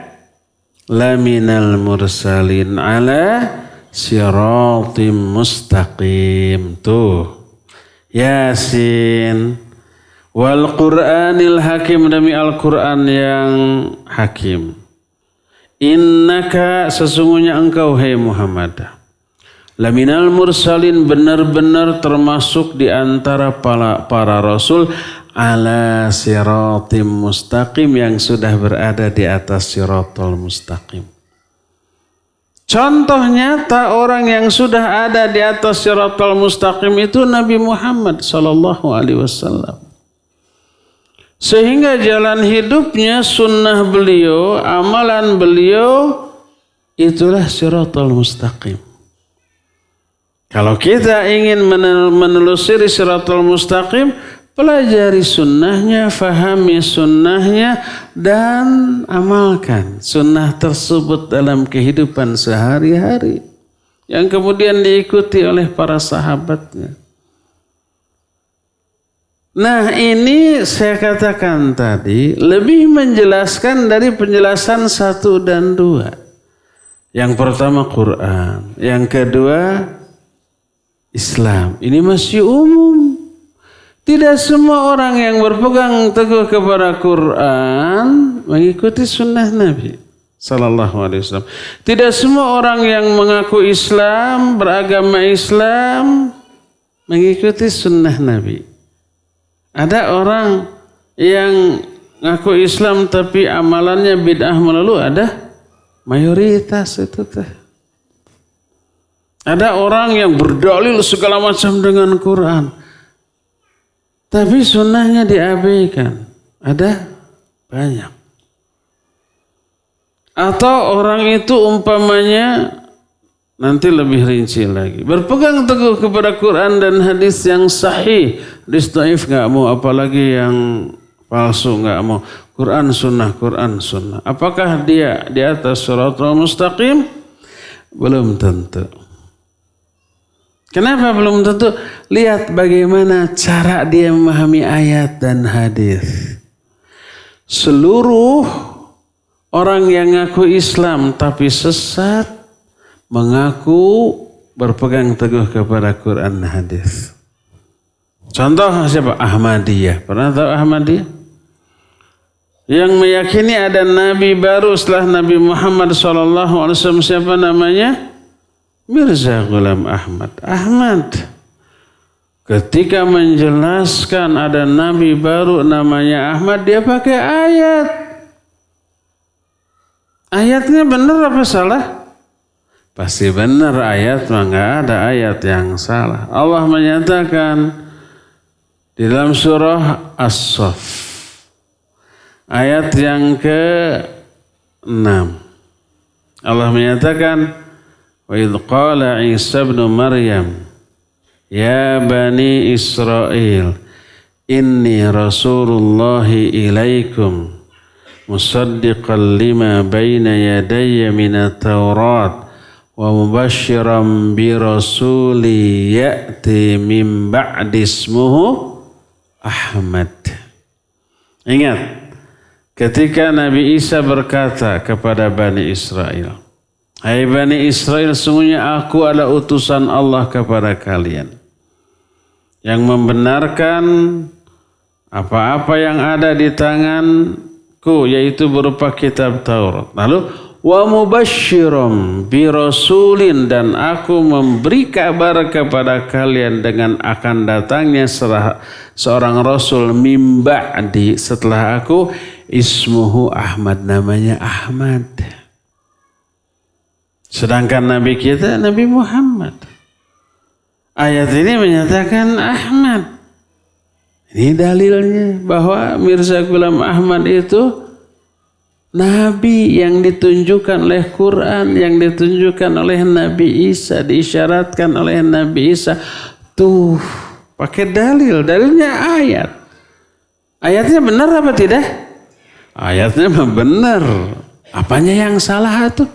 laminal mursalin ala siratim mustaqim. Tuh Yasin wal Qur'anil Hakim, demi Al-Quran yang hakim. Innaka sesungguhnya engkau hai Muhammad laminal mursalin benar-benar termasuk di antara para rasul ala siratim mustaqim yang sudah berada di atas siratal mustaqim. Contoh nyata orang yang sudah ada di atas siratal mustaqim itu Nabi Muhammad sallallahu alaihi wasallam. Sehingga jalan hidupnya, sunnah beliau, amalan beliau, itulah siratal mustaqim. Kalau kita ingin menelusuri siratal mustaqim, pelajari sunnahnya, fahami sunnahnya, dan amalkan sunnah tersebut dalam kehidupan sehari-hari. Yang kemudian diikuti oleh para sahabatnya. Nah ini saya katakan tadi lebih menjelaskan dari penjelasan 1 dan 2. Yang pertama Quran, yang kedua Islam. Ini masih umum. Tidak semua orang yang berpegang teguh kepada Quran mengikuti sunnah Nabi sallallahu alaihi wasallam. Tidak semua orang yang mengaku Islam, beragama Islam mengikuti sunnah Nabi. Ada orang yang ngaku Islam tapi amalannya bid'ah melulu, ada mayoritas itu teh. Ada orang yang berdalil segala macam dengan Quran, tapi sunnahnya diabaikan. Ada banyak. Atau orang itu umpamanya nanti lebih rinci lagi, berpegang teguh kepada Quran dan hadis yang sahih, hadis dhaif nggak mau, apalagi yang palsu nggak mau. Quran sunnah, Quran sunnah. Apakah dia di atas siratal mustaqim? Belum tentu. Kenapa belum tentu? Lihat bagaimana cara dia memahami ayat dan hadis. Seluruh orang yang ngaku Islam tapi sesat mengaku berpegang teguh kepada Quran dan hadis. Contoh siapa? Ahmadiyah. Pernah tahu Ahmadiyah? Yang meyakini ada nabi baru setelah Nabi Muhammad SAW. Siapa namanya? Mirza Ghulam Ahmad. Ahmad. Ketika menjelaskan ada nabi baru namanya Ahmad, dia pakai ayat. Ayatnya benar apa salah? Pasti benar ayat, mah nggak ada ayat yang salah. Allah menyatakan di dalam surah As-Saff ayat yang ke-6. Allah menyatakan, wa idh qala Isa ibn Maryam ya bani Israel inni rasulullahi ilaikum musaddiqan lima baina yadayya minat taurat wa mubashiran bi rasuli ya'ti min ba'di ismuhu Ahmad. Ingat ketika Nabi Isa berkata kepada Bani Israel, hai Bani Israel, sungguhnya aku adalah utusan Allah kepada kalian yang membenarkan apa-apa yang ada di tanganku, yaitu berupa kitab Taurat. Lalu wa mubasyiram bi rasulin, dan aku memberi kabar kepada kalian dengan akan datangnya seorang rasul mim ba'di, setelah aku, ismuhu Ahmad, namanya Ahmad. Sedangkan nabi kita Nabi Muhammad. Ayat ini menyatakan Ahmad. Ini dalilnya bahwa Mirza Ghulam Ahmad itu nabi yang ditunjukkan oleh Quran, yang ditunjukkan oleh Nabi Isa, diisyaratkan oleh Nabi Isa. Tuh, pakai dalil, dalilnya ayat. Ayatnya benar apa tidak? Ayatnya benar. Apanya yang salah tuh?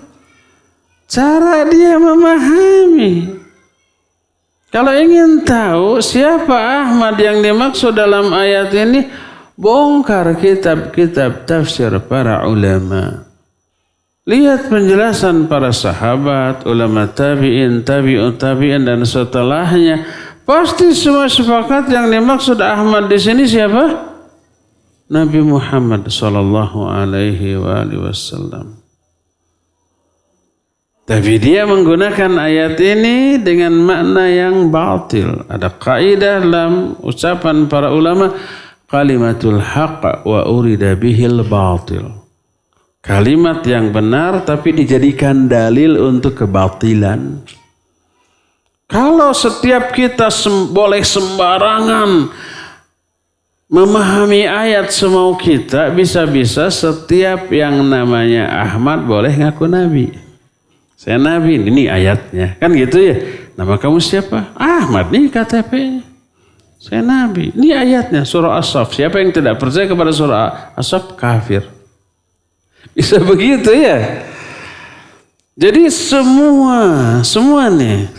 Cara dia memahami. Kalau ingin tahu siapa Ahmad yang dimaksud dalam ayat ini, bongkar kitab-kitab tafsir para ulama. Lihat penjelasan para sahabat, ulama tabi'in, tabi'ut tabi'in dan setelahnya. Pasti semua sepakat yang dimaksud Ahmad di sini siapa? Nabi Muhammad sallallahu alaihi wasallam. Tapi dia menggunakan ayat ini dengan makna yang batil. Ada kaidah dalam ucapan para ulama, kalimatul haqq wa urida bihil batil. Kalimat yang benar tapi dijadikan dalil untuk kebatilan. Kalau setiap kita boleh sembarangan memahami ayat semau kita, bisa-bisa setiap yang namanya Ahmad boleh ngaku nabi. Saya nabi, ini ayatnya. Kan gitu ya. Nama kamu siapa? Ahmad, ini KTP-nya. Saya nabi. Ini ayatnya, surah As-Saff. Siapa yang tidak percaya kepada surah As-Saff, kafir. Bisa begitu ya. Jadi semua nih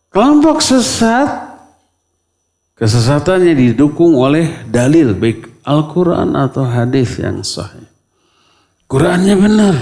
kelompok sesat, kesesatannya didukung oleh dalil, baik Al-Quran atau hadis yang sahih. Qurannya benar.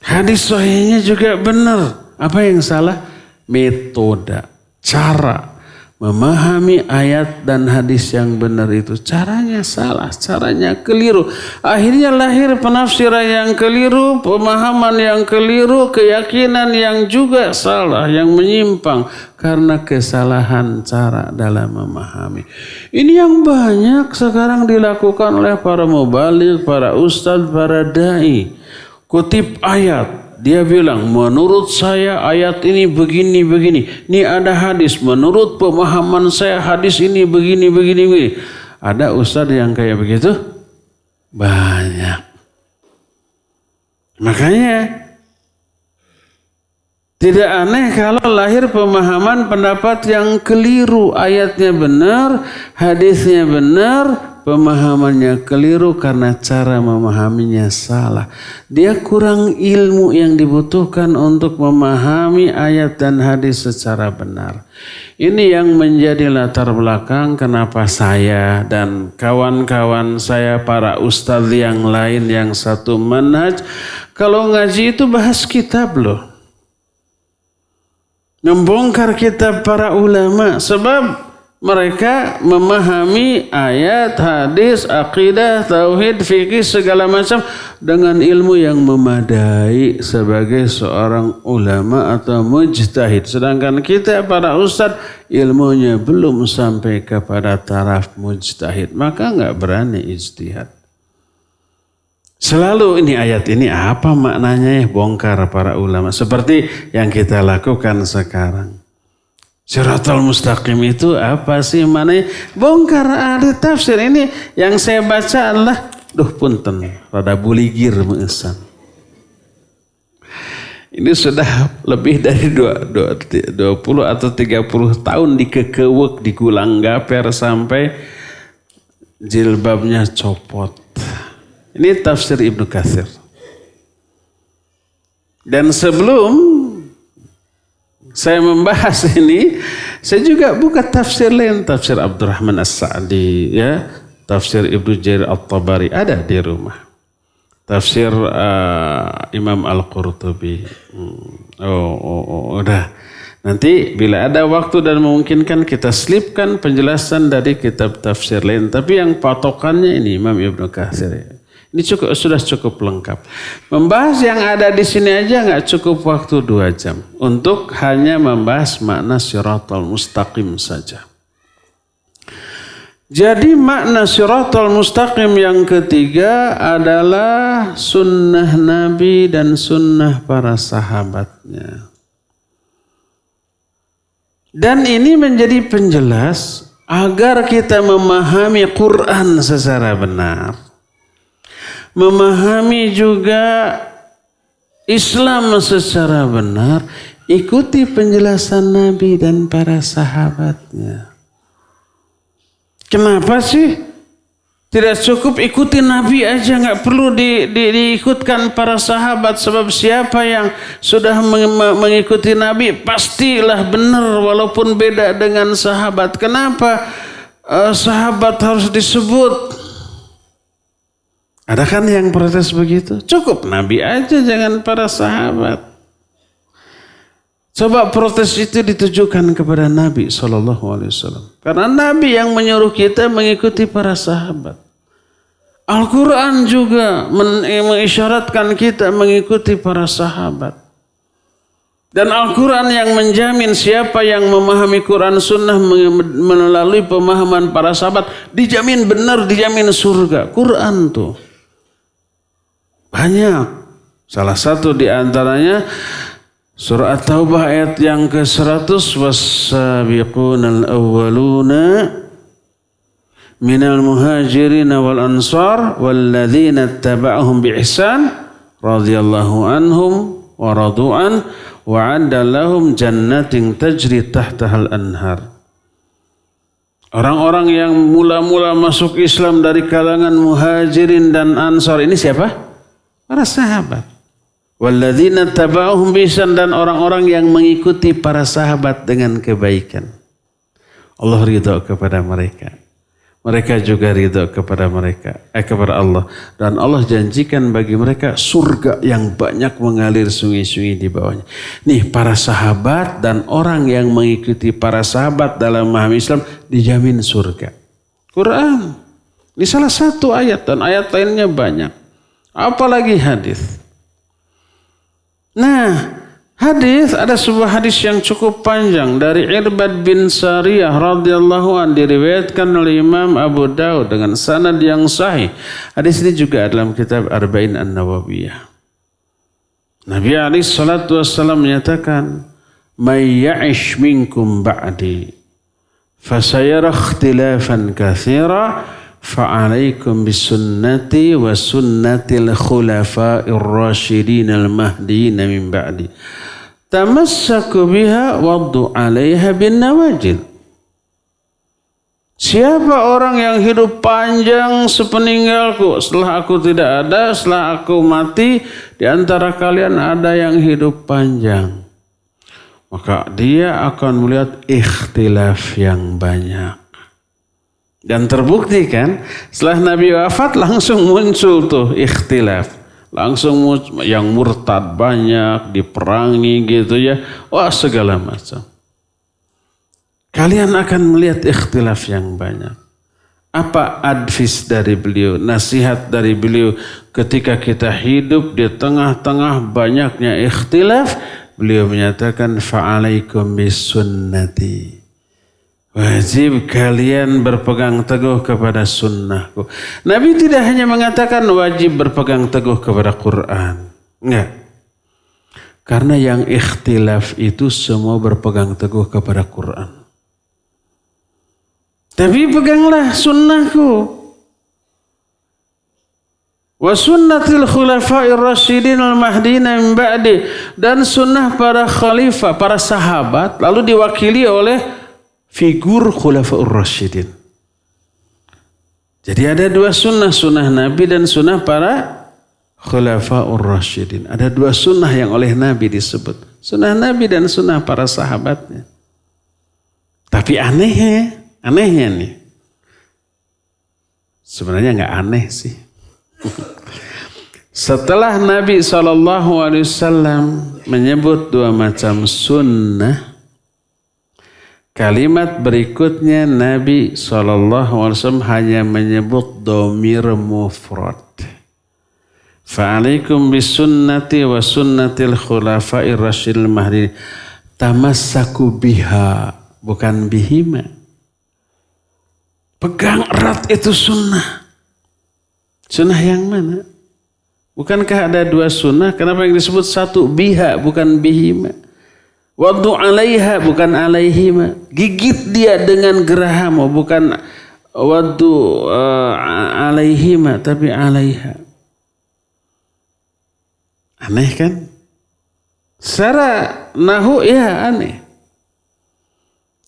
Hadis sahihnya juga benar. Apa yang salah? Metode, cara memahami ayat dan hadis yang benar itu. Caranya salah, caranya keliru. Akhirnya lahir penafsiran yang keliru, pemahaman yang keliru, keyakinan yang juga salah, yang menyimpang. Karena kesalahan cara dalam memahami. Ini yang banyak sekarang dilakukan oleh para mubaligh, para ustadz, para da'i. Kutip ayat, dia bilang menurut saya ayat ini begini. Ini ada hadis, menurut pemahaman saya hadis ini begini. Ada ustadz yang kayak begitu? Banyak. Makanya tidak aneh kalau lahir pemahaman pendapat yang keliru. Ayatnya benar, hadisnya benar, pemahamannya keliru karena cara memahaminya salah. Dia kurang ilmu yang dibutuhkan untuk memahami ayat dan hadis secara benar. Ini yang menjadi latar belakang kenapa saya dan kawan-kawan saya, para ustadz yang lain yang satu manhaj, kalau ngaji itu bahas kitab loh. Membongkar kitab para ulama. Sebab Mereka memahami ayat, hadis, akidah, tauhid, fikih, segala macam dengan ilmu yang memadai sebagai seorang ulama atau mujtahid. Sedangkan kita para ustadz ilmunya belum sampai kepada taraf mujtahid. Maka nggak berani ijtihad. Selalu ini ayat ini apa maknanya ya, bongkar para ulama. Seperti yang kita lakukan sekarang. Siratal Mustaqim itu apa sih maknanya? Bongkar ahli tafsir. Ini yang saya baca adalah punten rada buligir mengesan. Ini sudah lebih dari 20 atau 30 tahun dikekewek, digulang gaper sampai jilbabnya copot. Ini tafsir Ibnu Katsir. Dan sebelum saya membahas ini, saya juga buka tafsir lain, tafsir Abdurrahman As-Sa'di, ya, tafsir Ibnu Jarir At-Tabari ada di rumah. Tafsir Imam Al-Qurtubi. Udah. Nanti bila ada waktu dan memungkinkan kita selipkan penjelasan dari kitab tafsir lain. Tapi yang patokannya ini Imam Ibnu Katsir. Ya. Ini sudah cukup lengkap. Membahas yang ada di sini aja nggak cukup waktu 2 jam. Untuk hanya membahas makna Siratal Mustaqim saja. Jadi makna Siratal Mustaqim yang ketiga adalah sunnah Nabi dan sunnah para sahabatnya. Dan ini menjadi penjelas agar kita memahami Quran secara benar. Memahami juga Islam secara benar, ikuti penjelasan Nabi dan para sahabatnya. Kenapa sih? Tidak cukup ikuti Nabi aja, nggak perlu diikutkan para sahabat. Sebab siapa yang sudah mengikuti Nabi pastilah benar walaupun beda dengan sahabat. Kenapa sahabat harus disebut? Ada kan yang protes begitu? Cukup Nabi aja, jangan para sahabat. Coba protes itu ditujukan kepada Nabi SAW. Karena Nabi yang menyuruh kita mengikuti para sahabat. Al-Quran juga mengisyaratkan kita mengikuti para sahabat. Dan Al-Quran yang menjamin siapa yang memahami Quran Sunnah melalui pemahaman para sahabat dijamin benar, dijamin surga. Quran tuh banyak. Salah satu di antaranya surah At-Taubah ayat yang ke-100, was-sabiqunal awwaluna minal muhajirin wal ansar walladzina ittaba'uhum biihsan radhiyallahu anhum wa radu'an wa 'adda lahum jannatin tajri tahtahal anhar. Orang-orang yang mula-mula masuk Islam dari kalangan muhajirin dan ansar ini siapa? Para sahabat. Walladzina taba'uhum biihsan, dan orang-orang yang mengikuti para sahabat dengan kebaikan. Allah ridha kepada mereka. Mereka juga ridha kepada kepada Allah. Dan Allah janjikan bagi mereka surga yang banyak mengalir sungai-sungai di bawahnya. Nih para sahabat dan orang yang mengikuti para sahabat dalam memahami Islam dijamin surga. Quran. Ini salah satu ayat dan ayat lainnya banyak. Apalagi hadis. Nah, hadis ada sebuah hadis yang cukup panjang dari Irbad bin Sariyah radhiyallahu an, diriwayatkan oleh Imam Abu Daud dengan sanad yang sahih. Hadis ini juga dalam kitab Arba'in An-Nawawiyah. Nabi alaihi salatu wassalam menyatakan, "May ya'ish minkum ba'di fasayara ikhtilafan katsira fa'alaikum bisunnati wa sunnatil khulafa'ir rasyidin al-mahdiyyin min ba'di tamassaku biha waddu 'alaiha bin nawajid." Siapa orang yang hidup panjang sepeninggalku, setelah aku tidak ada, setelah aku mati, di antara kalian ada yang hidup panjang, maka dia akan melihat ikhtilaf yang banyak. Dan terbukti kan, setelah Nabi wafat langsung muncul tuh ikhtilaf. Langsung yang murtad banyak, diperangi gitu ya. Wah segala macam. kalian akan melihat ikhtilaf yang banyak. Apa advice dari beliau, nasihat dari beliau ketika kita hidup di tengah-tengah banyaknya ikhtilaf? Beliau menyatakan fa'alaikum bisunnati. Wajib kalian berpegang teguh kepada sunnahku. Nabi tidak hanya mengatakan wajib berpegang teguh kepada Quran. Enggak. Karena yang ikhtilaf itu semua berpegang teguh kepada Quran. Tapi peganglah sunnahku. Wa sunnatil khulafa'ir rasyidin al-mahdina min ba'di. Dan sunnah para khalifah, para sahabat. Lalu diwakili oleh figur khulafa'ur rasyidin. Jadi ada dua sunnah. Sunnah Nabi dan sunnah para khulafa'ur rasyidin. Ada dua sunnah yang oleh Nabi disebut. Sunnah Nabi dan sunnah para sahabatnya. Tapi anehnya nih. Sebenarnya nggak aneh sih. Setelah Nabi SAW menyebut dua macam sunnah, kalimat berikutnya Nabi SAW hanya menyebut dhamir mufrad. Fa'alaikum bisunnati wa sunnatil khulafa'ir rasyidil mahdiyyin. Tamassaku biha, bukan bihima. Pegang erat itu sunnah. Sunnah yang mana? Bukankah ada dua sunnah? Kenapa yang disebut satu biha bukan bihima? Waddu alaiha bukan alaihima. Gigit dia dengan geraham bukan waddu alaihima tapi alaiha. Aneh kan? Secara nahu ya aneh.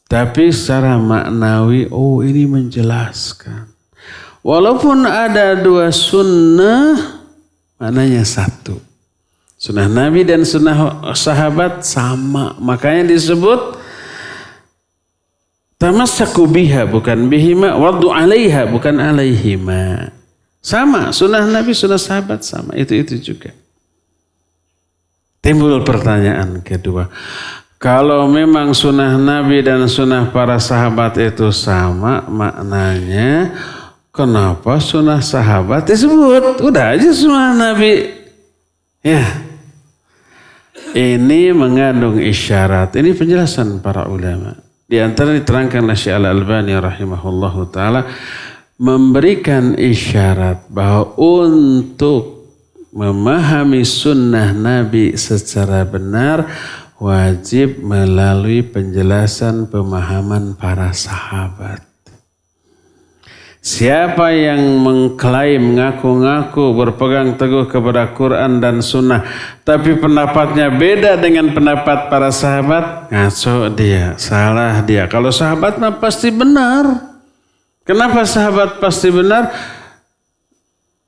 Tapi secara maknawi, ini menjelaskan. Walaupun ada dua sunnah, maknanya satu. Sunnah Nabi dan sunnah sahabat sama. Makanya disebut tamassaku biha bukan bihima, waddu alaiha bukan alaihima. Sama, sunnah Nabi, sunnah sahabat sama. Itu juga. Timbul pertanyaan kedua. Kalau memang sunnah Nabi dan sunnah para sahabat itu sama maknanya, kenapa sunnah sahabat disebut? Udah aja sunnah Nabi. Ya, ini mengandung isyarat. Ini penjelasan para ulama. Di antara diterangkan oleh Syekh Al-Albani rahimahullahu ta'ala, memberikan isyarat bahwa untuk memahami sunnah Nabi secara benar, wajib melalui penjelasan pemahaman para sahabat. Siapa yang mengklaim, ngaku-ngaku berpegang teguh kepada Quran dan Sunnah, tapi pendapatnya beda dengan pendapat para sahabat, ngaco dia, salah dia. Kalau sahabat mah pasti benar. Kenapa sahabat pasti benar?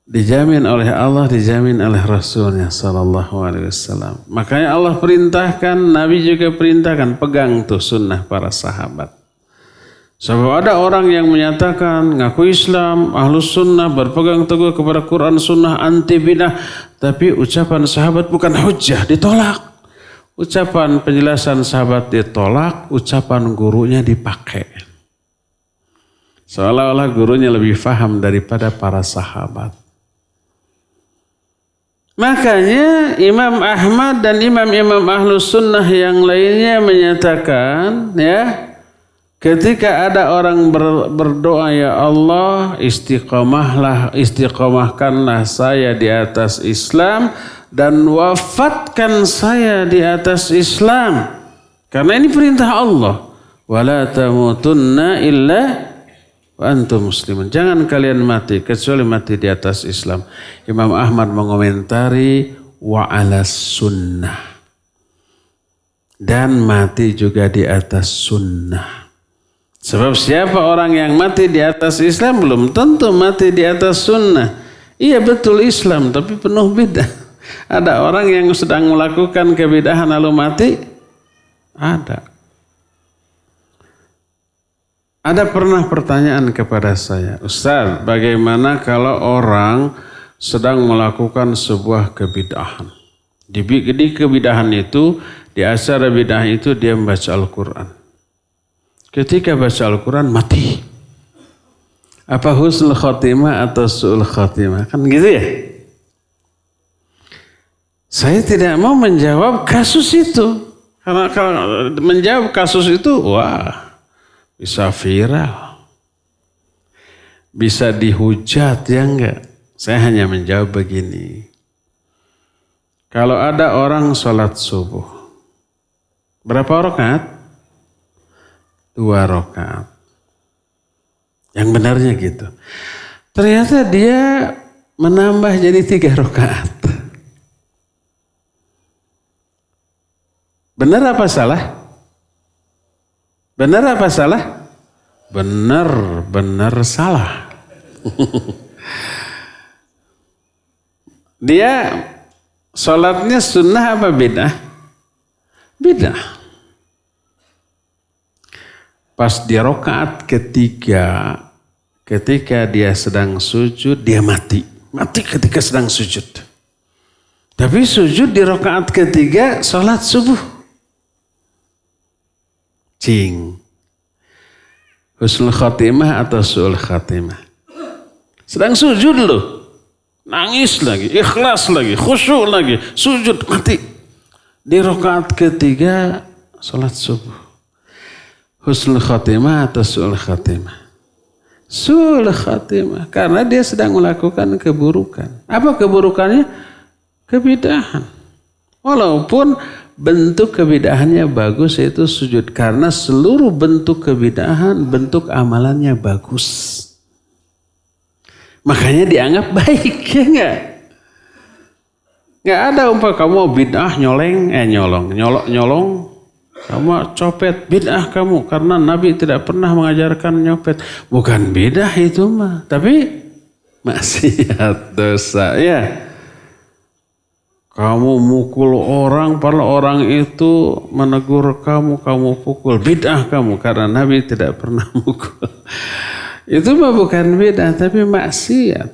Dijamin oleh Allah, dijamin oleh Rasulnya sallallahu alaihi wasallam. Makanya Allah perintahkan, Nabi juga perintahkan, pegang tuh sunnah para sahabat. Sebab ada orang yang menyatakan ngaku Islam, ahlus sunnah, berpegang teguh kepada Quran sunnah, anti bidah, tapi ucapan sahabat bukan hujjah, ditolak. Ucapan penjelasan sahabat ditolak, ucapan gurunya dipakai. Seolah-olah gurunya lebih faham daripada para sahabat. Makanya Imam Ahmad dan imam-imam ahlus sunnah yang lainnya menyatakan, ya, ketika ada orang berdoa, ya Allah, istiqomahkanlah saya di atas Islam dan wafatkan saya di atas Islam. Karena ini perintah Allah. Wala tamutunna illa wa antum muslimun. Jangan kalian mati kecuali mati di atas Islam. Imam Ahmad mengomentari wa ala sunnah. Dan mati juga di atas sunnah. Sebab siapa orang yang mati di atas Islam belum tentu mati di atas sunnah. Iya betul Islam tapi penuh bidah. Ada orang yang sedang melakukan kebidahan lalu mati? Ada. Ada pernah pertanyaan kepada saya, Ustaz, bagaimana kalau orang sedang melakukan sebuah kebidahan? Di kebidahan itu, di acara bidah itu dia membaca Al-Quran. ketika baca Al-Quran mati. Apa husnul khotimah atau su'ul khotimah? Kan gitu ya. Saya tidak mau menjawab kasus itu. Karena kalau menjawab kasus itu, wah, bisa viral. Bisa dihujat, ya enggak? Saya hanya menjawab begini. Kalau ada orang sholat subuh, berapa rakaat? 2 rakaat. Yang benarnya gitu. Ternyata dia menambah jadi 3 rakaat. Benar apa salah? Benar apa salah? Benar salah. Dia sholatnya sunnah apa bid'ah? Bid'ah. Pas di rakaat ketiga, ketika dia sedang sujud, dia mati. Mati ketika sedang sujud. Tapi sujud di rakaat ketiga, sholat subuh. Cing. Husnul khotimah atau su'ul khotimah? Sedang sujud loh. Nangis lagi, ikhlas lagi, khusyuk lagi, sujud, mati. Di rakaat ketiga, sholat subuh. Husnul khotimah atau su'ul khotimah? Su'ul khotimah. Karena dia sedang melakukan keburukan. Apa keburukannya? Kebidahan. Walaupun bentuk kebidahannya bagus, yaitu sujud. Karena seluruh bentuk kebidahan, bentuk amalannya bagus. Makanya dianggap baik, ya enggak? Enggak ada kamu bid'ah nyolong, kamu copet, bid'ah kamu. Karena Nabi tidak pernah mengajarkan nyopet. Bukan bid'ah itu mah, tapi maksiat, dosa, ya. Kamu mukul orang, padahal orang itu menegur kamu, kamu pukul. Bid'ah kamu, karena Nabi tidak pernah mukul. Itu mah bukan bid'ah, tapi maksiat.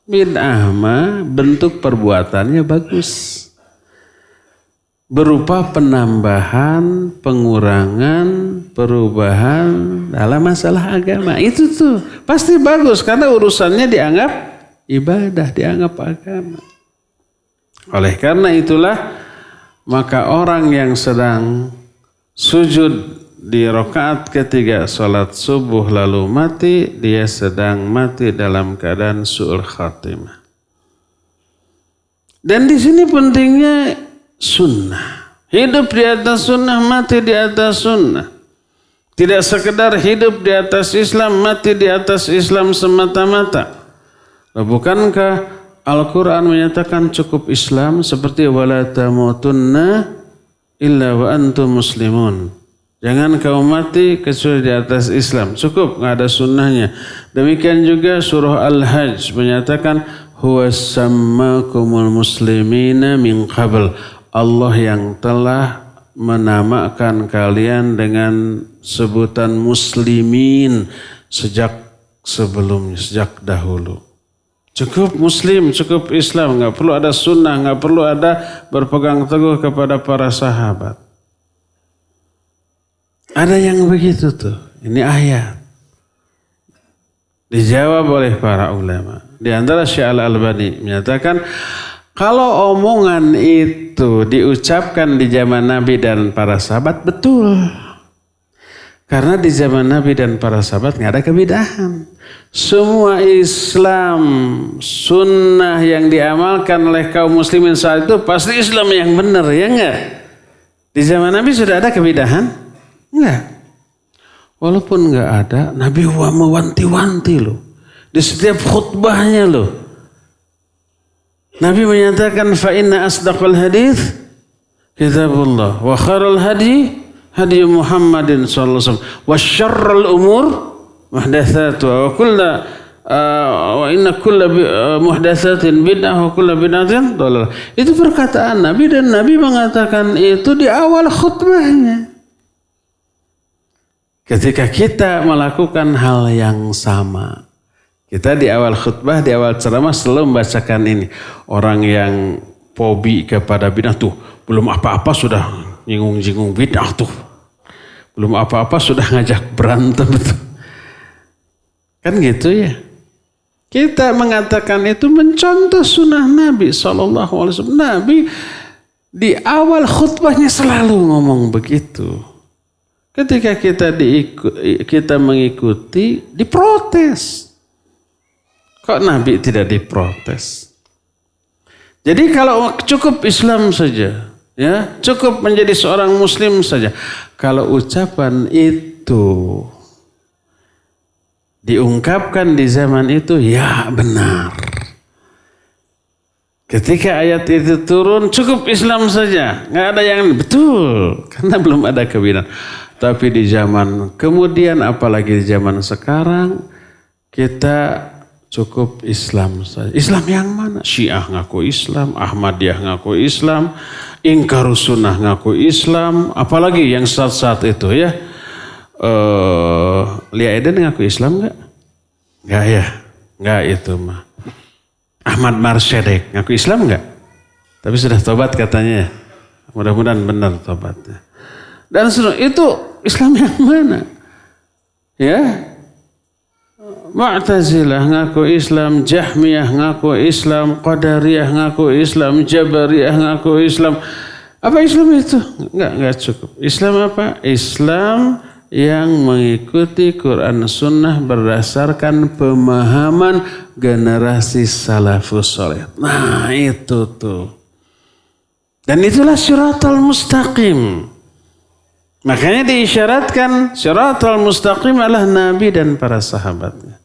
Bid'ah mah bentuk perbuatannya bagus. Berupa penambahan, pengurangan, perubahan dalam masalah agama. Itu tuh pasti bagus, karena urusannya dianggap ibadah, dianggap agama. Oleh karena itulah, maka orang yang sedang sujud di rakaat ketiga salat subuh lalu mati, dia sedang mati dalam keadaan su'ul khatimah. Dan di sini pentingnya sunnah. Hidup di atas sunnah, mati di atas sunnah. Tidak sekedar hidup di atas Islam, mati di atas Islam semata-mata. Bukankah Al-Quran menyatakan cukup Islam seperti wala tamutunna illa wa antum muslimun. Jangan kau mati kecuali di atas Islam. Cukup, nggak ada sunnahnya. Demikian juga surah Al-Hajj menyatakan huwa sammakumul muslimina min qabl. Allah yang telah menamakan kalian dengan sebutan muslimin sejak sebelumnya, sejak dahulu. Cukup muslim, cukup Islam, nggak perlu ada sunnah, nggak perlu ada berpegang teguh kepada para sahabat. Ada yang begitu tuh, ini ayat. Dijawab oleh para ulama. Di antara Syekh Al-Albani menyatakan, kalau omongan itu diucapkan di zaman Nabi dan para sahabat, betul. Karena di zaman Nabi dan para sahabat nggak ada kebidahan. Semua Islam, sunnah yang diamalkan oleh kaum muslimin saat itu pasti Islam yang benar, ya enggak? Di zaman Nabi sudah ada kebidahan? Enggak. Walaupun enggak ada, Nabi mewanti-wanti loh. Di setiap khutbahnya loh. Nabi menyatakan fa inna asdaqal hadits kitabullah wa khairul hadi hadi Muhammadin sallallahu alaihi wasallam wa syarrul umur muhdatsatuha wa kullu wa inna kulla muhdatsatin bid'ah wa kullu bid'atin dhalalah. Itu perkataan Nabi, dan Nabi mengatakan itu di awal khutbahnya. Ketika kita melakukan hal yang sama, kita di awal khutbah, di awal ceramah selalu membacakan ini. Orang yang fobi kepada bid'ah tuh belum apa-apa sudah nyinggung-nyinggung bid'ah tuh. Belum apa-apa sudah ngajak berantem itu. Kan gitu ya. Kita mengatakan itu mencontoh sunnah Nabi SAW. Nabi di awal khutbahnya selalu ngomong begitu. Ketika kita mengikuti, diprotes. Kok Nabi tidak diprotes? Jadi kalau cukup Islam saja, ya cukup menjadi seorang Muslim saja. Kalau ucapan itu diungkapkan di zaman itu, ya benar. Ketika ayat itu turun, cukup Islam saja, nggak ada yang betul, karena belum ada kebenaran. Tapi di zaman kemudian, apalagi di zaman sekarang, kita cukup Islam saja. Islam yang mana? Syiah ngaku Islam, Ahmadiyah ngaku Islam, Ingkarus Sunnah ngaku Islam, apalagi yang saat-saat itu ya. Lia Eden ngaku Islam nggak? Nggak ya, nggak itu mah. Ahmad Marsyadek ngaku Islam nggak? Tapi sudah tobat katanya. Mudah-mudahan benar tobatnya. Dan itu Islam yang mana? Ya. Mu'tazilah ngaku Islam, Jahmiyah ngaku Islam, Qadariyah ngaku Islam, Jabariyah ngaku Islam. Apa Islam itu? Enggak cukup. Islam apa? Islam yang mengikuti Quran Sunnah berdasarkan pemahaman generasi salafus saleh. Nah itu tuh. Dan itulah Shiratal Mustaqim. Makanya diisyaratkan Shiratal Mustaqim adalah Nabi dan para sahabatnya.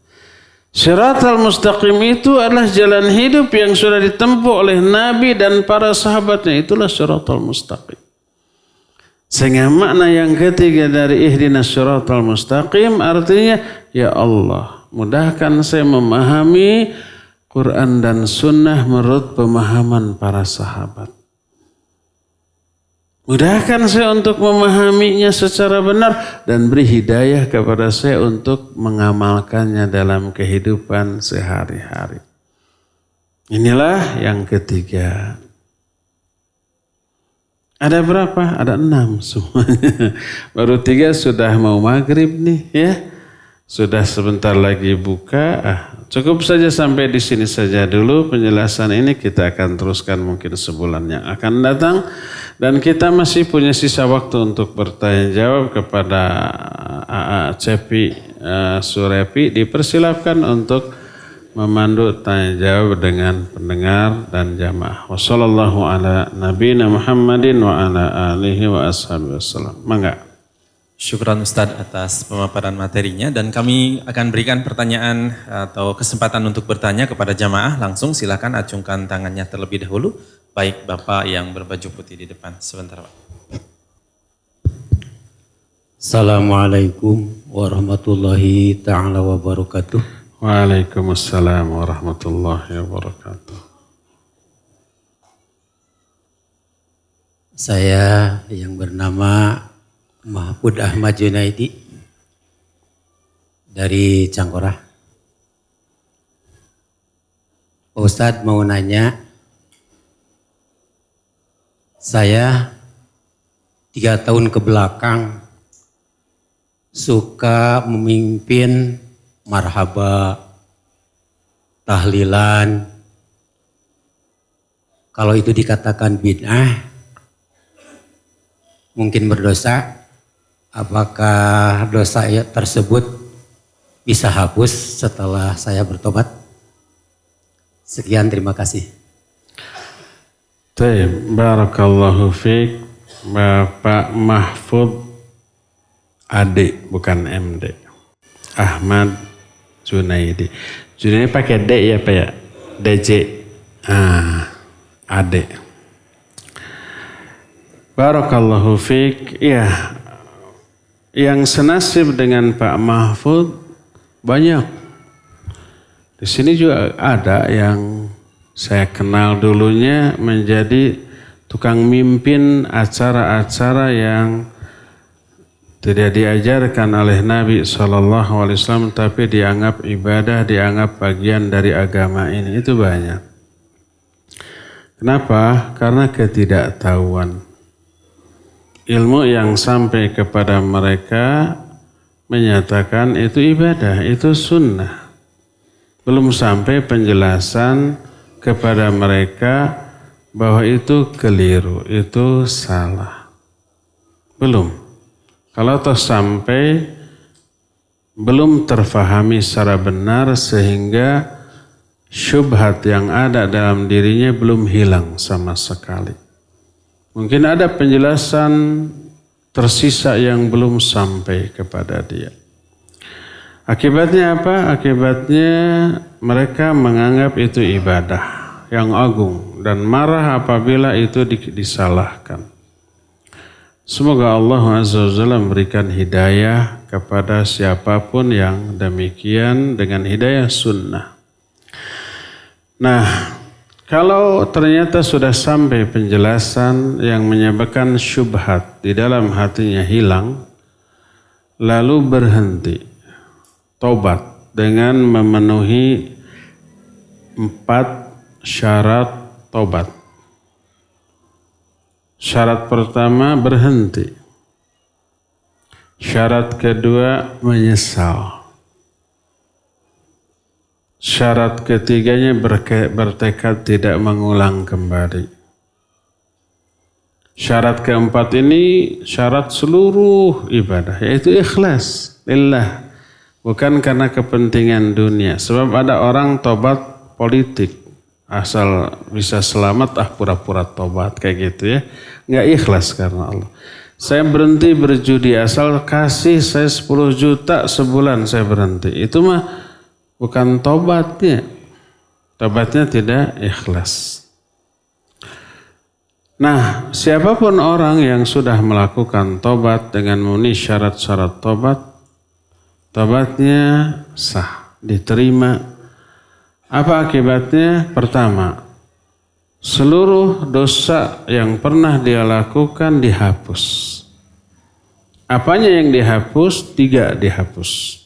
Shiratal Mustaqim itu adalah jalan hidup yang sudah ditempuh oleh Nabi dan para sahabatnya. Itulah Shiratal Mustaqim. Sehingga makna yang ketiga dari ihdinas Shiratal Mustaqim artinya, ya Allah, mudahkan saya memahami Quran dan Sunnah menurut pemahaman para sahabat. Mudahkan saya untuk memahaminya secara benar dan beri hidayah kepada saya untuk mengamalkannya dalam kehidupan sehari-hari. Inilah yang ketiga. Ada berapa? Ada 6 semuanya. Baru 3 sudah mau maghrib nih ya. Sudah sebentar lagi buka. Cukup saja sampai di sini saja dulu penjelasan ini. Kita akan teruskan mungkin sebulan yang akan datang. Dan kita masih punya sisa waktu untuk bertanya jawab kepada Cepi Surepi. Dipersilahkan untuk memandu tanya jawab dengan pendengar dan jamaah. Wassallallahu ala nabiyina Muhammadin wa ala alihi wa ashabihi wassalam. Mangga. Syukran Ustadz atas pemaparan materinya dan kami akan berikan pertanyaan atau kesempatan untuk bertanya kepada jamaah. Langsung silakan acungkan tangannya terlebih dahulu. Baik Bapak yang berbaju putih di depan. Sebentar Pak. Assalamualaikum warahmatullahi ta'ala wabarakatuh. Waalaikumsalam warahmatullahi wabarakatuh. Saya yang bernama Mahfud Ahmad Junaidi dari Cangkorah. Pak Ustadz mau nanya, saya 3 tahun ke belakang suka memimpin marhaba, tahlilan. Kalau itu dikatakan bid'ah, mungkin berdosa. Apakah dosa tersebut bisa hapus setelah saya bertobat? Sekian, terima kasih. Barakallahu fiik. Bapak Mahfud Adik, bukan MD. Ahmad Junaidi. Junaidi pakai D ya Pak ya? DJ. Adik. Barakallahu fiik. Ya, yang senasib dengan Pak Mahfud banyak. Di sini juga ada yang saya kenal dulunya menjadi tukang mimpin acara-acara yang tidak diajarkan oleh Nabi SAW, tapi dianggap ibadah, dianggap bagian dari agama ini. Itu banyak. Kenapa? Karena ketidaktahuan. ilmu yang sampai kepada mereka menyatakan itu ibadah, itu sunnah. Belum sampai penjelasan kepada mereka bahwa itu keliru, itu salah. Belum. Kalau toh sampai belum terfahami secara benar sehingga syubhat yang ada dalam dirinya belum hilang sama sekali. Mungkin ada penjelasan tersisa yang belum sampai kepada dia. Akibatnya apa? Akibatnya mereka menganggap itu ibadah yang agung dan marah apabila itu disalahkan. Semoga Allah Azza wa Jalla memberikan hidayah kepada siapapun yang demikian dengan hidayah sunnah. Nah, kalau ternyata sudah sampai penjelasan yang menyebabkan syubhat di dalam hatinya hilang, lalu berhenti, tobat dengan memenuhi 4 syarat tobat. Syarat pertama berhenti. Syarat kedua menyesal. Syarat ketiganya bertekad tidak mengulang kembali. Syarat keempat ini syarat seluruh ibadah, yaitu ikhlas lillah, bukan karena kepentingan dunia. Sebab ada orang tobat politik, asal bisa selamat pura-pura tobat kayak gitu ya, nggak ikhlas karena Allah. Saya berhenti berjudi asal kasih saya 10 juta sebulan saya berhenti, itu mah bukan tobatnya. Tobatnya tidak ikhlas. Nah, siapapun orang yang sudah melakukan tobat dengan memenuhi syarat-syarat tobat, tobatnya sah, diterima. Apa akibatnya? Pertama, seluruh dosa yang pernah dia lakukan dihapus. Apanya yang dihapus? 3 dihapus.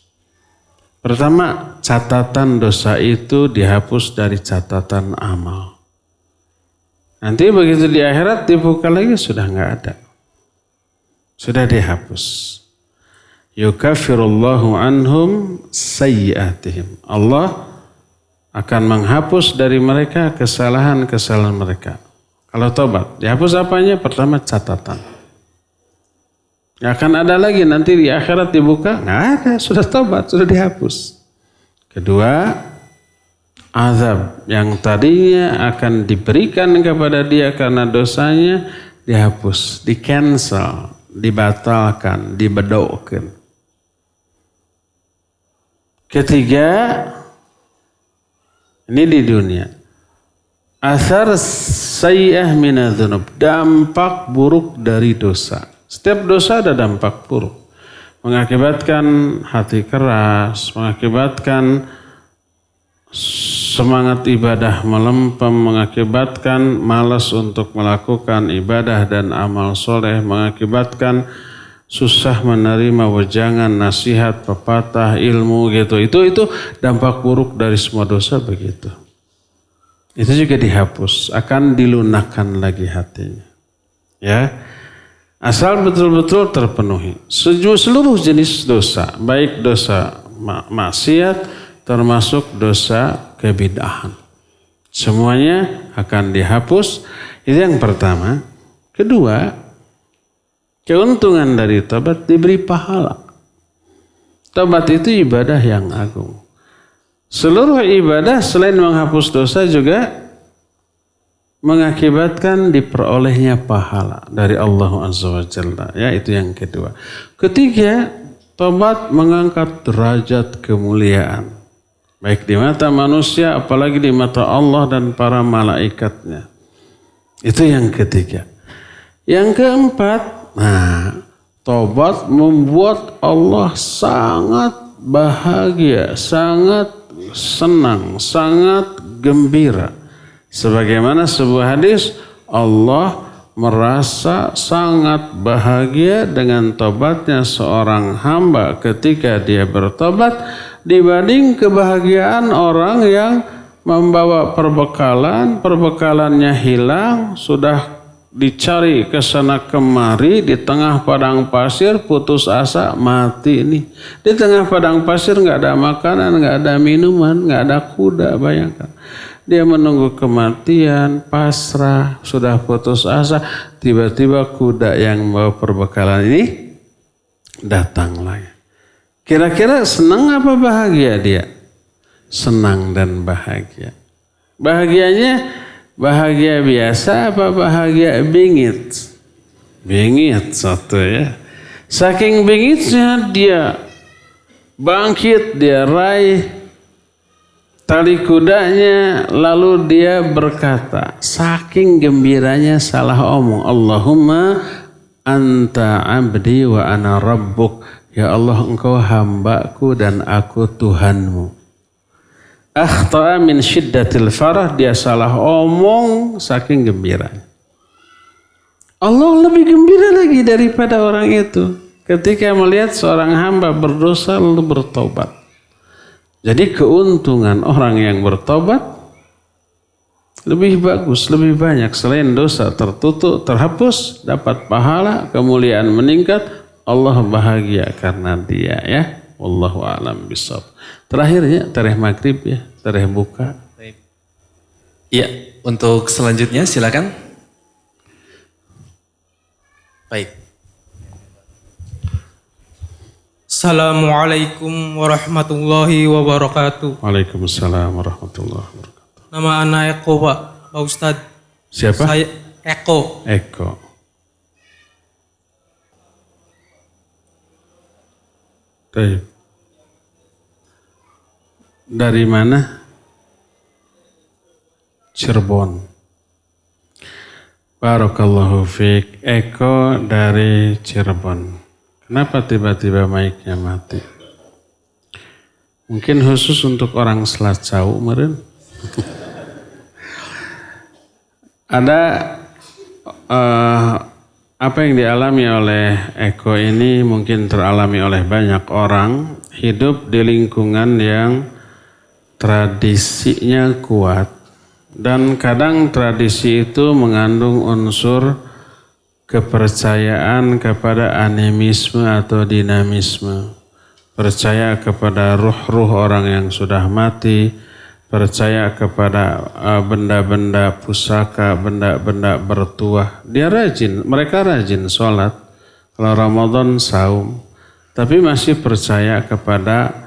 Pertama, catatan dosa itu dihapus dari catatan amal. Nanti begitu di akhirat dibuka lagi sudah nggak ada. Sudah dihapus. Yukaffirullahu anhum sayyi'atihim. Allah akan menghapus dari mereka kesalahan-kesalahan mereka. Kalau tobat, dihapus apanya? Pertama, catatan. Nggak akan ada lagi nanti di akhirat dibuka, nggak ada, sudah tobat, sudah dihapus. Kedua, azab yang tadinya akan diberikan kepada dia karena dosanya dihapus, di-cancel, dibatalkan, dibedokan. Ketiga, ini di dunia. Athar sayyi'ah minadz-dzunub, dampak buruk dari dosa. Setiap dosa ada dampak buruk. Mengakibatkan hati keras, mengakibatkan semangat ibadah melempem, mengakibatkan malas untuk melakukan ibadah dan amal soleh, mengakibatkan susah menerima wejangan, nasihat, pepatah, ilmu gitu. Itu dampak buruk dari semua dosa begitu. Itu juga dihapus, akan dilunakkan lagi hatinya. Ya. Asal betul-betul terpenuhi. Seluruh jenis dosa, baik dosa maksiat termasuk dosa kebid'ahan. Semuanya akan dihapus. Itu yang pertama. Kedua, keuntungan dari tobat diberi pahala. Tobat itu ibadah yang agung. Seluruh ibadah selain menghapus dosa juga mengakibatkan diperolehnya pahala dari Allah Azza wa Jalla. Ya, itu yang kedua. Ketiga, tobat mengangkat derajat kemuliaan. Baik di mata manusia, apalagi di mata Allah dan para malaikatnya. Itu yang ketiga. Yang keempat, tobat membuat Allah sangat bahagia, sangat senang, sangat gembira. Sebagaimana sebuah hadis, Allah merasa sangat bahagia dengan tobatnya seorang hamba ketika dia bertobat dibanding kebahagiaan orang yang membawa perbekalannya hilang, sudah dicari ke sana kemari di tengah padang pasir, putus asa, mati nih. Di tengah padang pasir nggak ada makanan, nggak ada minuman, nggak ada kuda, bayangkan. Dia menunggu kematian, pasrah, sudah putus asa, tiba-tiba kuda yang membawa perbekalan ini datang lagi. Kira-kira senang apa bahagia dia? Senang dan bahagia. Bahagianya bahagia biasa apa bahagia bingit? Bingit satu ya. Saking bingitnya dia bangkit, dia raih tali kudanya, lalu dia berkata, saking gembiranya salah omong, Allahumma anta abdi wa ana rabbuk. Ya Allah, engkau hambaku dan aku Tuhanmu. Akhta'a min syiddatil farah, dia salah omong saking gembiranya. Allah lebih gembira lagi daripada orang itu ketika melihat seorang hamba berdosa lalu bertobat. Jadi keuntungan orang yang bertobat lebih bagus, lebih banyak. Selain dosa tertutup, terhapus, dapat pahala, kemuliaan meningkat, Allah bahagia karena dia ya. Wallahu a'lam bishawab. Terakhirnya tarikh maghrib ya, tarikh buka. Iya, untuk selanjutnya silakan. Baik. Assalamualaikum warahmatullahi wabarakatuh. Waalaikumsalam warahmatullahi wabarakatuh. Nama anak Eko Pak Ustadz. Siapa? Saya Eko. Eko. Dari mana? Cirebon. Barakallahu fiik. Eko dari Cirebon. Kenapa tiba-tiba mic-nya mati? Mungkin khusus untuk orang Selat Sau meren. Ada apa yang dialami oleh Eko ini mungkin teralami oleh banyak orang. Hidup di lingkungan yang tradisinya kuat. Dan kadang tradisi itu mengandung unsur kepercayaan kepada animisme atau dinamisme. Percaya kepada ruh-ruh orang yang sudah mati. Percaya kepada benda-benda pusaka, benda-benda bertuah. Mereka rajin sholat. Kalau Ramadan saum. Tapi masih percaya kepada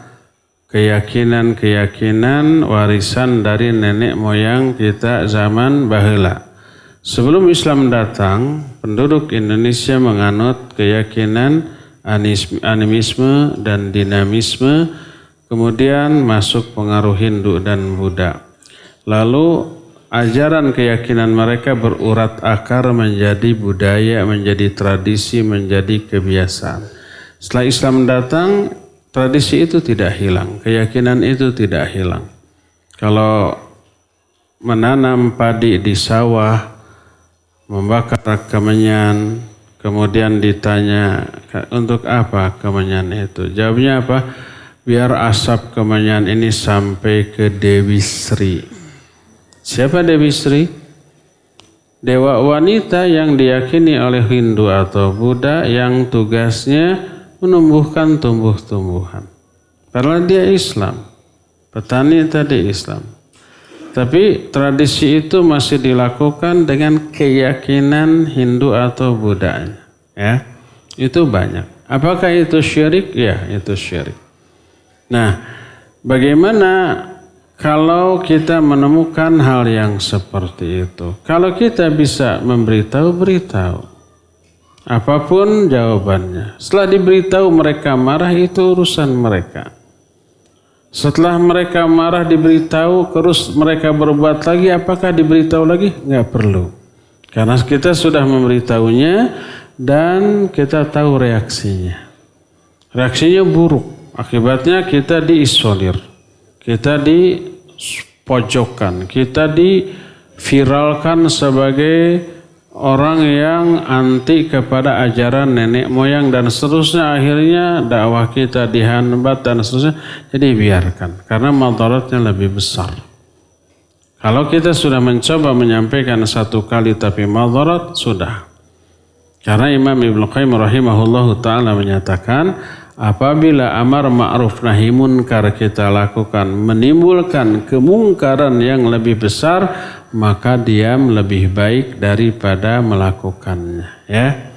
keyakinan-keyakinan warisan dari nenek moyang kita zaman baheula. Sebelum Islam datang, penduduk Indonesia menganut keyakinan animisme dan dinamisme, kemudian masuk pengaruh Hindu dan Buddha. Lalu ajaran keyakinan mereka berurat akar menjadi budaya, menjadi tradisi, menjadi kebiasaan. Setelah Islam datang, tradisi itu tidak hilang, keyakinan itu tidak hilang. Kalau menanam padi di sawah, membakar kemenyan, kemudian ditanya untuk apa kemenyan itu? Jawabnya apa? Biar asap kemenyan ini sampai ke Dewi Sri. Siapa Dewi Sri? Dewa wanita yang diyakini oleh Hindu atau Buddha yang tugasnya menumbuhkan tumbuh-tumbuhan. Karena dia Islam. Petani tadi Islam. Tapi tradisi itu masih dilakukan dengan keyakinan Hindu atau Buddha. Ya, itu banyak. Apakah itu syirik? Ya, itu syirik. Nah, bagaimana kalau kita menemukan hal yang seperti itu? Kalau kita bisa memberitahu, beritahu. Apapun jawabannya. Setelah diberitahu mereka marah, itu urusan mereka. Setelah mereka marah diberitahu, terus mereka berbuat lagi, apakah diberitahu lagi? Nggak perlu. Karena kita sudah memberitahunya dan kita tahu reaksinya. Reaksinya buruk. Akibatnya kita diisolir. Kita dipojokkan. Kita diviralkan sebagai orang yang anti kepada ajaran nenek moyang dan seterusnya. Akhirnya dakwah kita dihambat dan seterusnya. Jadi biarkan. Karena madaratnya lebih besar. Kalau kita sudah mencoba menyampaikan satu kali tapi madarat, sudah. Karena Imam Ibnu Qayyim rahimahullahu ta'ala menyatakan, apabila amar ma'ruf nahi munkar kita lakukan menimbulkan kemungkaran yang lebih besar, maka diam lebih baik daripada melakukannya. Ya,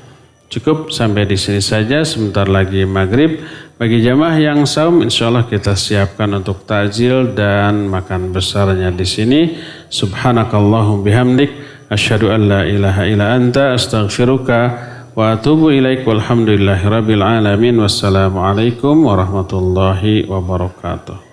cukup sampai di sini saja. Sebentar lagi maghrib. Bagi jamaah yang saum, insyaallah kita siapkan untuk takjil dan makan besarnya di sini. Subhanakallahum bihamdik, asyhadu an la ilaha illa anta, astaghfiruka wa atubu ilaik. Walhamdulillahi rabbil alamin. Wassalamualaikum warahmatullahi wabarakatuh.